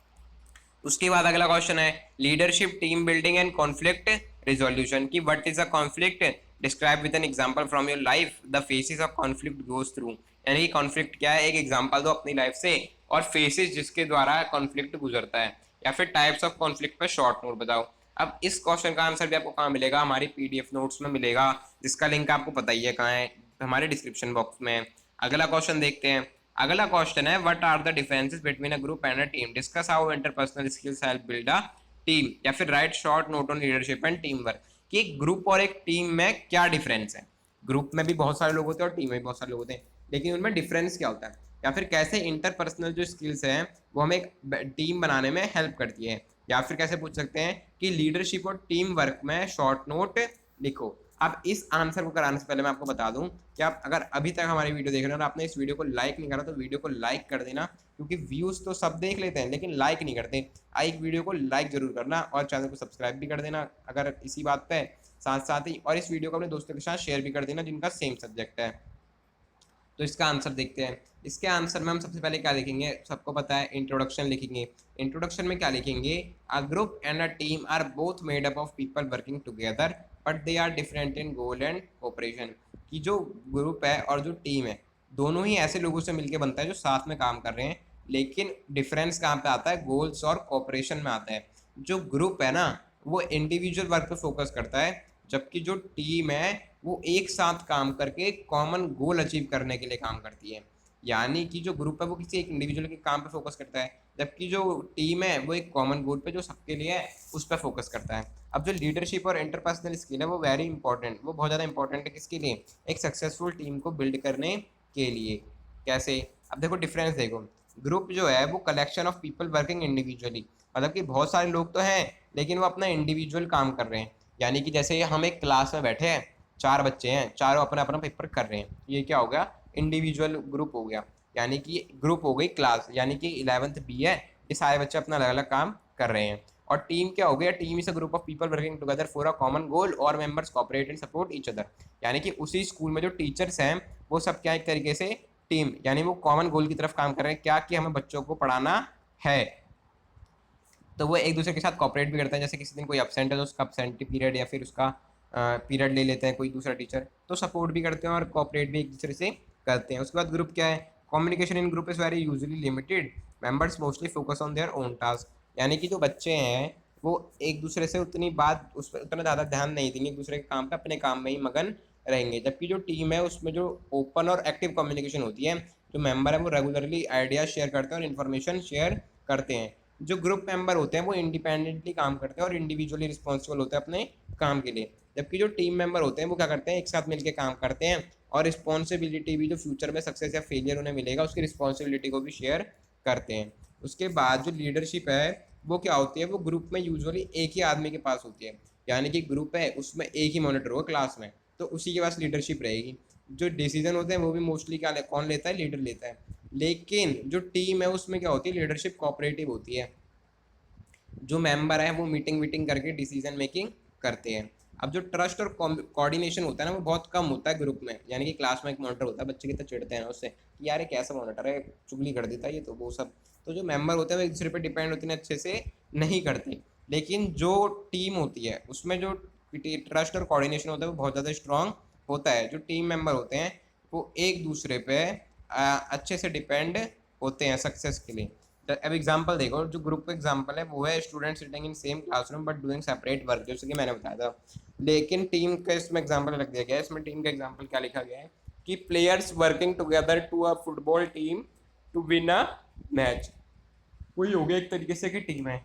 उसके बाद अगला क्वेश्चन है leadership, team building and conflict resolution, की what is a conflict, describe with an example from your life the phases of conflict goes through, यानी कि कॉन्फ्लिक्ट क्या है, एक एग्जांपल दो अपनी लाइफ से और फेसेस जिसके द्वारा कॉन्फ्लिक्ट गुजरता है, या फिर टाइप्स ऑफ कॉन्फ्लिक्ट पर शॉर्ट नोट बताओ। अब इस क्वेश्चन का आंसर भी आपको कहाँ मिलेगा, हमारी पीडीएफ नोट्स में मिलेगा, जिसका लिंक आपको पता ही है कहाँ है, हमारे डिस्क्रिप्शन बॉक्स में। अगला क्वेश्चन देखते हैं। अगला क्वेश्चन है what are the differences between a group and a team, discuss how interpersonal skills help build a team, या फिर write short note on leadership and team work, कि एक ग्रुप और एक टीम में क्या डिफरेंस है। ग्रुप में भी बहुत सारे लोग होते हैं और टीम में भी बहुत सारे लोग होते हैं, लेकिन उनमें डिफरेंस क्या होता है, या फिर कैसे इंटरपर्सनल जो स्किल्स हैं वो हमें एक टीम बनाने में हेल्प करती है, या फिर कैसे पूछ सकते हैं कि लीडरशिप और टीम वर्क में शॉर्ट नोट लिखो। अब इस आंसर को कराने से पहले मैं आपको बता दूं कि आप अगर अभी तक हमारी वीडियो देख रहे हो और आपने इस वीडियो को लाइक नहीं करा तो वीडियो को लाइक कर देना, क्योंकि व्यूज तो सब देख लेते हैं लेकिन लाइक नहीं करते। एक वीडियो को लाइक जरूर करना और चैनल को सब्सक्राइब भी कर देना अगर इसी बात पे, साथ साथ ही और इस वीडियो को अपने दोस्तों के साथ शेयर भी कर देना जिनका सेम सब्जेक्ट है। तो इसका आंसर देखते हैं। इसके आंसर में हम सबसे पहले क्या लिखेंगे, सबको पता है इंट्रोडक्शन लिखेंगे। इंट्रोडक्शन में क्या लिखेंगे, a group and a team are both made up of people working together but they are different in goal and cooperation, कि जो ग्रुप है और जो टीम है दोनों ही ऐसे लोगों से मिलकर बनता है जो साथ में काम कर रहे हैं, लेकिन डिफरेंस कहाँ पे आता है, गोल्स और कोऑपरेशन में आता है। जो ग्रुप है ना वो इंडिविजुअल वर्क पे फोकस करता है, जबकि जो टीम है वो एक साथ काम करके कॉमन गोल अचीव करने के लिए काम करती है। यानी कि जो ग्रुप है वो किसी एक इंडिविजुअल के काम पे फोकस करता है, जबकि जो टीम है वो एक कॉमन गोल पे जो सबके लिए है उस पर फोकस करता है। अब जो लीडरशिप और इंटरपर्सनल स्किल है वो वेरी इंपॉर्टेंट, वो बहुत ज़्यादा इंपॉर्टेंट है किसके लिए, एक सक्सेसफुल टीम को बिल्ड करने के लिए। कैसे, अब देखो डिफरेंस देखो, ग्रुप जो है वो collection of people working individually, मतलब कि बहुत सारे लोग तो हैं लेकिन वो अपना इंडिविजुअल काम कर रहे हैं। यानी कि जैसे हम एक क्लास में बैठे हैं, 4 बच्चे हैं, चारों अपना अपना पेपर कर रहे हैं, ये क्या हो गया, इंडिविजुअल ग्रुप हो गया। यानी कि ग्रुप हो गई क्लास, यानी कि 11th बी है, ये सारे बच्चे अपना अलग अलग काम कर रहे हैं। और टीम क्या हो गया, team is a group of people working together for a common goal और members cooperate and support each other, यानी कि उसी स्कूल में जो टीचर्स हैं वो सब क्या एक तरीके से टीम, यानी वो कॉमन गोल की तरफ काम कर रहे हैं, क्या कि हमें बच्चों को पढ़ाना है। तो वो एक दूसरे के साथ कॉपरेट भी करते हैं, जैसे किसी दिन कोई अपसेंट है तो उसका अपसेंट पीरियड या फिर उसका पीरियड ले लेते हैं कोई दूसरा टीचर, तो सपोर्ट भी करते हैं और कॉपरेट भी एक दूसरे से करते हैं। उसके बाद ग्रुप क्या है, communication in group is very usually limited, members mostly focus on their own task, यानी कि जो बच्चे हैं वो एक दूसरे से उतनी बात उस पर उतना ज़्यादा ध्यान नहीं देंगे, एक दूसरे के काम पे अपने काम में ही मगन रहेंगे। जबकि जो टीम है उसमें जो ओपन और एक्टिव कम्युनिकेशन होती है, जो मेंबर है वो रेगुलरली आइडियाज शेयर करते हैं और इन्फॉर्मेशन शेयर करते हैं। जो ग्रुप मेंबर होते हैं वो इंडिपेंडेंटली काम करते हैं और इंडिविजुअली रिस्पॉन्सिबल होते हैं अपने काम के लिए, जबकि जो टीम मेंबर होते हैं वो क्या करते हैं, एक साथ मिलकर काम करते हैं और रिस्पॉन्सिबिलिटी भी, जो फ्यूचर में सक्सेस या फेलियर उन्हें मिलेगा उसकी रिस्पॉन्सिबिलिटी को भी शेयर करते हैं। उसके बाद जो लीडरशिप है वो क्या होती है, वो ग्रुप में यूजुअली एक ही आदमी के पास होती है, यानी कि ग्रुप है उसमें एक ही मॉनिटर होगा क्लास में, तो उसी के पास लीडरशिप रहेगी। जो डिसीजन होते हैं वो भी मोस्टली क्या कौन लेता है, लीडर लेता है। लेकिन जो टीम है उसमें क्या होती है, लीडरशिप कोऑपरेटिव होती है। जो मेंबर है वो मीटिंग करके डिसीजन मेकिंग करते हैं। अब जो ट्रस्ट और कोऑर्डिनेशन होता है ना वो बहुत कम होता है ग्रुप में। यानी कि क्लास में एक मॉनिटर होता है, बच्चे कितना चिढ़ते हैं ना उससे कि यार ये कैसा मॉनिटर है, चुगली कर देता है ये तो वो सब। तो जो मेंबर होते हैं वो एक दूसरे पर डिपेंड होते हैं, अच्छे से नहीं करते। लेकिन जो टीम होती है उसमें जो ट्रस्ट और कोऑर्डिनेशन होता है वो बहुत ज़्यादा स्ट्रांग होता है। जो टीम मेंबर होते हैं वो एक दूसरे पे अच्छे से डिपेंड होते हैं सक्सेस के लिए। अब एग्जांपल देखो, जो ग्रुप का एग्जांपल है वो है student sitting in same classroom but doing separate work, जैसे कि मैंने बताया था। लेकिन टीम का इसमें एग्जांपल रख दिया गया है। इसमें टीम का एग्जांपल क्या लिखा गया है कि players working together to a football team to win a match. वही हो गया एक तरीके से कि टीम है।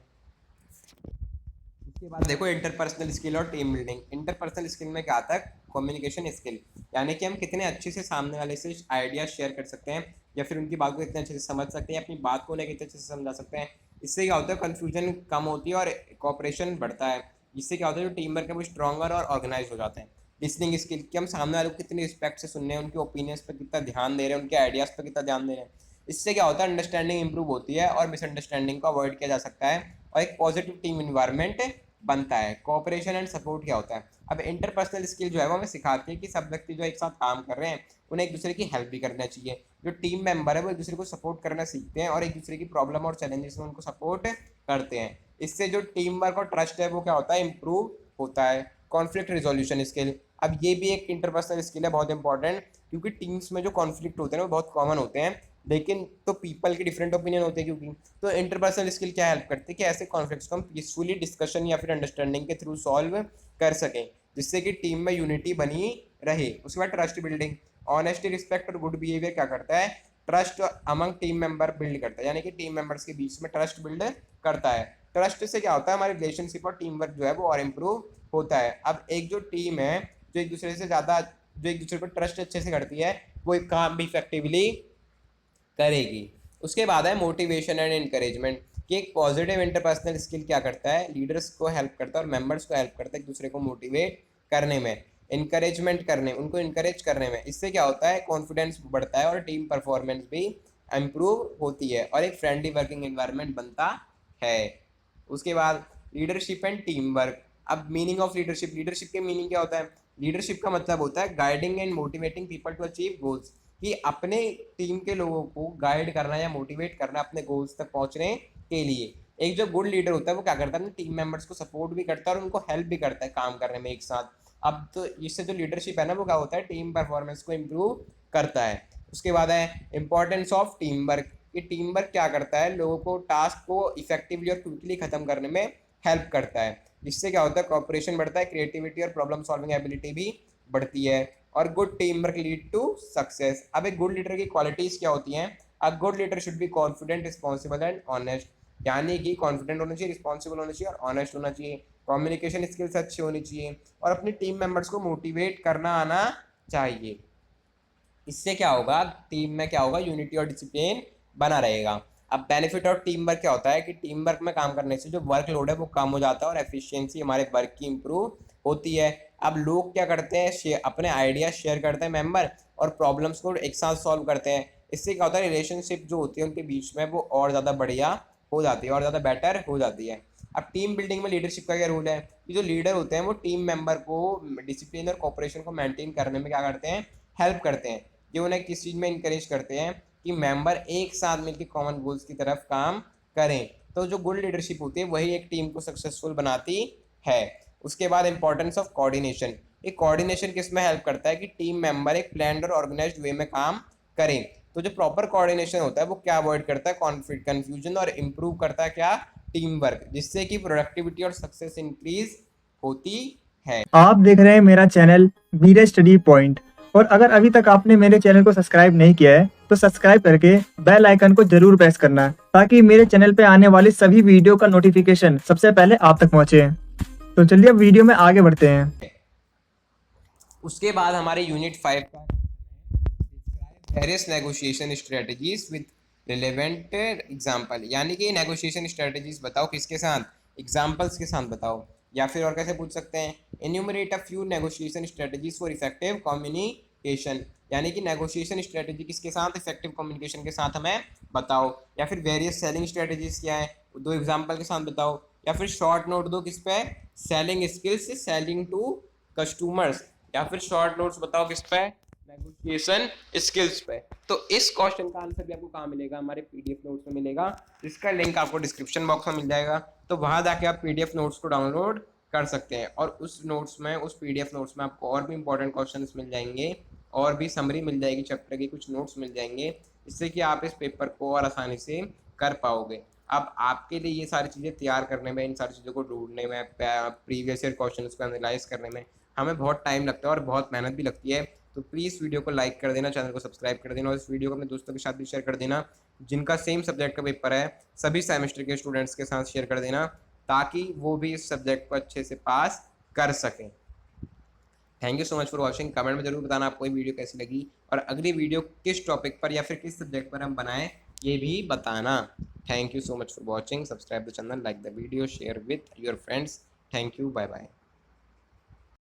उसके बाद देखो इंटरपर्सनल स्किल और टीम बिल्डिंग। इंटरपर्सनल स्किल में क्या आता है, कम्युनिकेशन स्किल, यानी कि हम कितने अच्छे से सामने वाले से आइडियाज शेयर कर सकते हैं या फिर उनकी बात को कितने अच्छे से समझ सकते हैं, अपनी बात को उन्हें कितने अच्छे से समझा सकते हैं। इससे क्या होता है, कन्फ्यूजन कम होती है और कॉपरेशन बढ़ता है। इससे क्या होता है, जो टीम वर्क है वो स्ट्रॉगर और ऑर्गेनाइज हो जाते हैं। लिसनिंग स्किल, कि हम सामने वाले को कितनी रिस्पेक्ट से सुन रहे हैं, उनके ओपिनियंस पर कितना ध्यान दे रहे हैं, उनके आइडियाज़ पर कितना ध्यान दे रहे हैं। इससे क्या होता है, अंडरस्टैंडिंग इंप्रूव होती है और मिसअंडरस्टैंडिंग को अवॉइड किया जा सकता है और एक पॉजिटिव टीम इन्वायरमेंट बनता है। कोऑपरेशन एंड सपोर्ट क्या होता है, अब इंटरपर्सनल स्किल जो है वो हमें सिखाती है कि सब व्यक्ति जो एक साथ काम कर रहे हैं उन्हें एक दूसरे की हेल्प भी करना चाहिए। जो टीम मेंबर है वो एक दूसरे को सपोर्ट करना सीखते हैं और एक दूसरे की प्रॉब्लम और चैलेंजेस में उनको सपोर्ट करते हैं। इससे जो टीम वर्क और ट्रस्ट है वो क्या होता है, इंप्रूव होता है। कॉन्फ्लिक्ट रिजोल्यूशन स्किल, अब ये भी एक इंटरपर्सनल स्किल है, बहुत इंपॉर्टेंट, क्योंकि टीम्स में जो कॉन्फ्लिक्ट होते हैं वो बहुत कॉमन होते हैं, लेकिन तो पीपल के डिफरेंट ओपिनियन होते हैं क्योंकि। तो इंटरपर्सनल स्किल क्या हेल्प करती है कि ऐसे कॉन्फ्लिक्ट्स को हम पीसफुली डिस्कशन या फिर अंडरस्टैंडिंग के थ्रू सॉल्व कर सकें, जिससे कि टीम में यूनिटी बनी रहे। उसके बाद ट्रस्ट बिल्डिंग, ऑनेस्टी, रिस्पेक्ट और गुड बिहेवियर क्या करता है, trust among team member build करता है, यानी कि टीम मेंबर्स के बीच में ट्रस्ट बिल्ड करता है। ट्रस्ट से क्या होता है, हमारे रिलेशनशिप और टीम वर्क जो है वो और इम्प्रूव होता है। अब एक जो टीम है जो एक दूसरे से ज़्यादा, जो एक दूसरे पर ट्रस्ट अच्छे से करती है, वो एक काम भी इफेक्टिवली करेगी। उसके बाद है मोटिवेशन एंड इनकरेजमेंट, कि एक पॉजिटिव इंटरपर्सनल स्किल क्या करता है, लीडर्स को हेल्प करता है और मेंबर्स को हेल्प करता है एक दूसरे को मोटिवेट करने में, इनकरेजमेंट करने, उनको इनकरेज करने में। इससे क्या होता है, कॉन्फिडेंस बढ़ता है और टीम परफॉर्मेंस भी इम्प्रूव होती है और एक फ्रेंडली वर्किंग एनवायरनमेंट बनता है। उसके बाद लीडरशिप एंड टीम वर्क। अब मीनिंग ऑफ लीडरशिप, लीडरशिप के मीनिंग क्या होता है, लीडरशिप का मतलब होता है guiding and motivating people to achieve goals, कि अपने टीम के लोगों को गाइड करना या मोटिवेट करना अपने गोल्स तक पहुंचने के लिए। एक जो गुड लीडर होता है वो क्या करता है, अपने टीम मेंबर्स को सपोर्ट भी करता है और उनको हेल्प भी करता है काम करने में एक साथ। अब तो इससे जो लीडरशिप है ना वो क्या होता है, टीम परफॉर्मेंस को इम्प्रूव करता है। उसके बाद है इंपॉर्टेंस ऑफ टीम वर्क, कि टीम वर्क क्या करता है, लोगों को टास्क को इफेक्टिवली और क्विकली खत्म करने में हेल्प करता है। जिससे क्या होता है, कॉपरेशन बढ़ता है, क्रिएटिविटी और प्रॉब्लम सॉल्विंग एबिलिटी भी बढ़ती है और good team work lead to success. अब एक गुड लीडर की क्वालिटीज क्या होती हैं, a good leader should be confident, responsible and honest, यानी कि कॉन्फिडेंट होना चाहिए, रिस्पॉन्सिबल होना चाहिए और ऑनेस्ट होना चाहिए। कम्युनिकेशन स्किल्स अच्छी होनी चाहिए और अपनी टीम मेंबर्स को मोटिवेट करना आना चाहिए। इससे क्या होगा, टीम में क्या होगा, यूनिटी और डिसिप्लिन बना रहेगा। अब बेनिफिट ऑफ टीम वर्क क्या होता है, कि टीम वर्क में काम करने से जो वर्कलोड है वो कम हो जाता है और एफिशिएंसी हमारे वर्क की इंप्रूव होती है। अब लोग क्या करते हैं, अपने आइडिया शेयर करते हैं मेंबर और प्रॉब्लम्स को एक साथ सॉल्व करते हैं। इससे क्या होता है, रिलेशनशिप जो होती है उनके बीच में वो और ज़्यादा बढ़िया हो जाती है और ज़्यादा बेटर हो जाती है। अब टीम बिल्डिंग में लीडरशिप का क्या रूल है, कि जो लीडर होते हैं वो टीम मेंबर को डिसिप्लिन और कोऑपरेशन को मेंटेन करने में क्या करते हैं, हेल्प करते हैं। ये उन्हें किस चीज़ में इंकरेज करते हैं कि मेंबर एक साथ मिलकर कॉमन गोल्स की तरफ काम करें। तो जो गुड लीडरशिप होती है वही एक टीम को सक्सेसफुल बनाती है। उसके बाद इंपॉर्टेंस ऑफ कोऑर्डिनेशन, एक कोऑर्डिनेशन किस में हेल्प करता है, कि टीम मेंबर एक प्लान्ड और ऑर्गेनाइज्ड वे में काम करें। तो जो प्रॉपर कोऑर्डिनेशन होता है वो क्या अवॉइड करता है, कॉन्फ्लिक्ट, कंफ्यूजन और इम्प्रूव करता है क्या, टीम वर्क, जिससे कि प्रोडक्टिविटी और सक्सेस इंक्रीज होती है। आप देख रहे हैं मेरा चैनल बीरेज स्टडी पॉइंट, और अगर अभी तक आपने मेरे चैनल को सब्सक्राइब नहीं किया है तो सब्सक्राइब करके बेल आइकन को जरूर प्रेस करना, ताकि मेरे चैनल पे आने वाली सभी वीडियो का नोटिफिकेशन सबसे पहले आप तक पहुंचे। तो चलिए अब वीडियो में आगे बढ़ते हैं। उसके बाद हमारे यूनिट 5 का various negotiation strategies with relevant example, यानी कि नेगोशिएशन स्ट्रेटजीज बताओ किसके साथ, एग्जाम्पल्स के साथ बताओ। या फिर और कैसे पूछ सकते हैं, enumerate a few negotiation strategies for effective communication, यानी कि नेगोशिएशन स्ट्रेटेजी किसके साथ, इफेक्टिव कम्युनिकेशन के साथ हमें बताओ, या फिर वेरियस सेलिंग स्ट्रेटेजीज क्या है, 2 एग्जांपल के साथ बताओ, या फिर शॉर्ट नोट दो किस पे, selling skills, selling to customers, या फिर शॉर्ट नोट्स बताओ किस पे, नेगोशिएशन स्किल्स पे। तो इस क्वेश्चन का आंसर भी आपको कहाँ मिलेगा, हमारे पीडीएफ नोट्स में मिलेगा, जिसका लिंक आपको डिस्क्रिप्शन बॉक्स में मिल जाएगा। तो वहां जाके आप पीडीएफ नोट्स को डाउनलोड कर सकते हैं, और उस नोट्स में, उस पीडीएफ नोट्स में आपको और भी इंपॉर्टेंट क्वेश्चंस मिल जाएंगे, और भी समरी मिल जाएगी, चैप्टर के कुछ नोट्स मिल जाएंगे, जिससे कि आप इस पेपर को और आसानी से कर पाओगे। अब आपके लिए ये सारी चीज़ें तैयार करने में, इन सारी चीज़ों को ढूंढने में, प्रीवियस ईयर क्वेश्चंस को एनालाइज करने में हमें बहुत टाइम लगता है और बहुत मेहनत भी लगती है। तो प्लीज़ वीडियो को लाइक कर देना, चैनल को सब्सक्राइब कर देना, और इस वीडियो को अपने दोस्तों के साथ भी शेयर कर देना, जिनका सेम सब्जेक्ट का पेपर है, सभी सेमेस्टर के स्टूडेंट्स के साथ शेयर कर देना, ताकि वो भी इस सब्जेक्ट को अच्छे से पास कर सकें। Thank you so much for watching. Comment में जरूर बताना आपको ये वीडियो कैसी लगी, और अगली वीडियो किस टॉपिक पर या फिर किस सब्जेक्ट पर हम बनाएं, ये भी बताना। Thank you so much for watching. Subscribe the channel, like the video, share with your friends. Thank you, bye bye.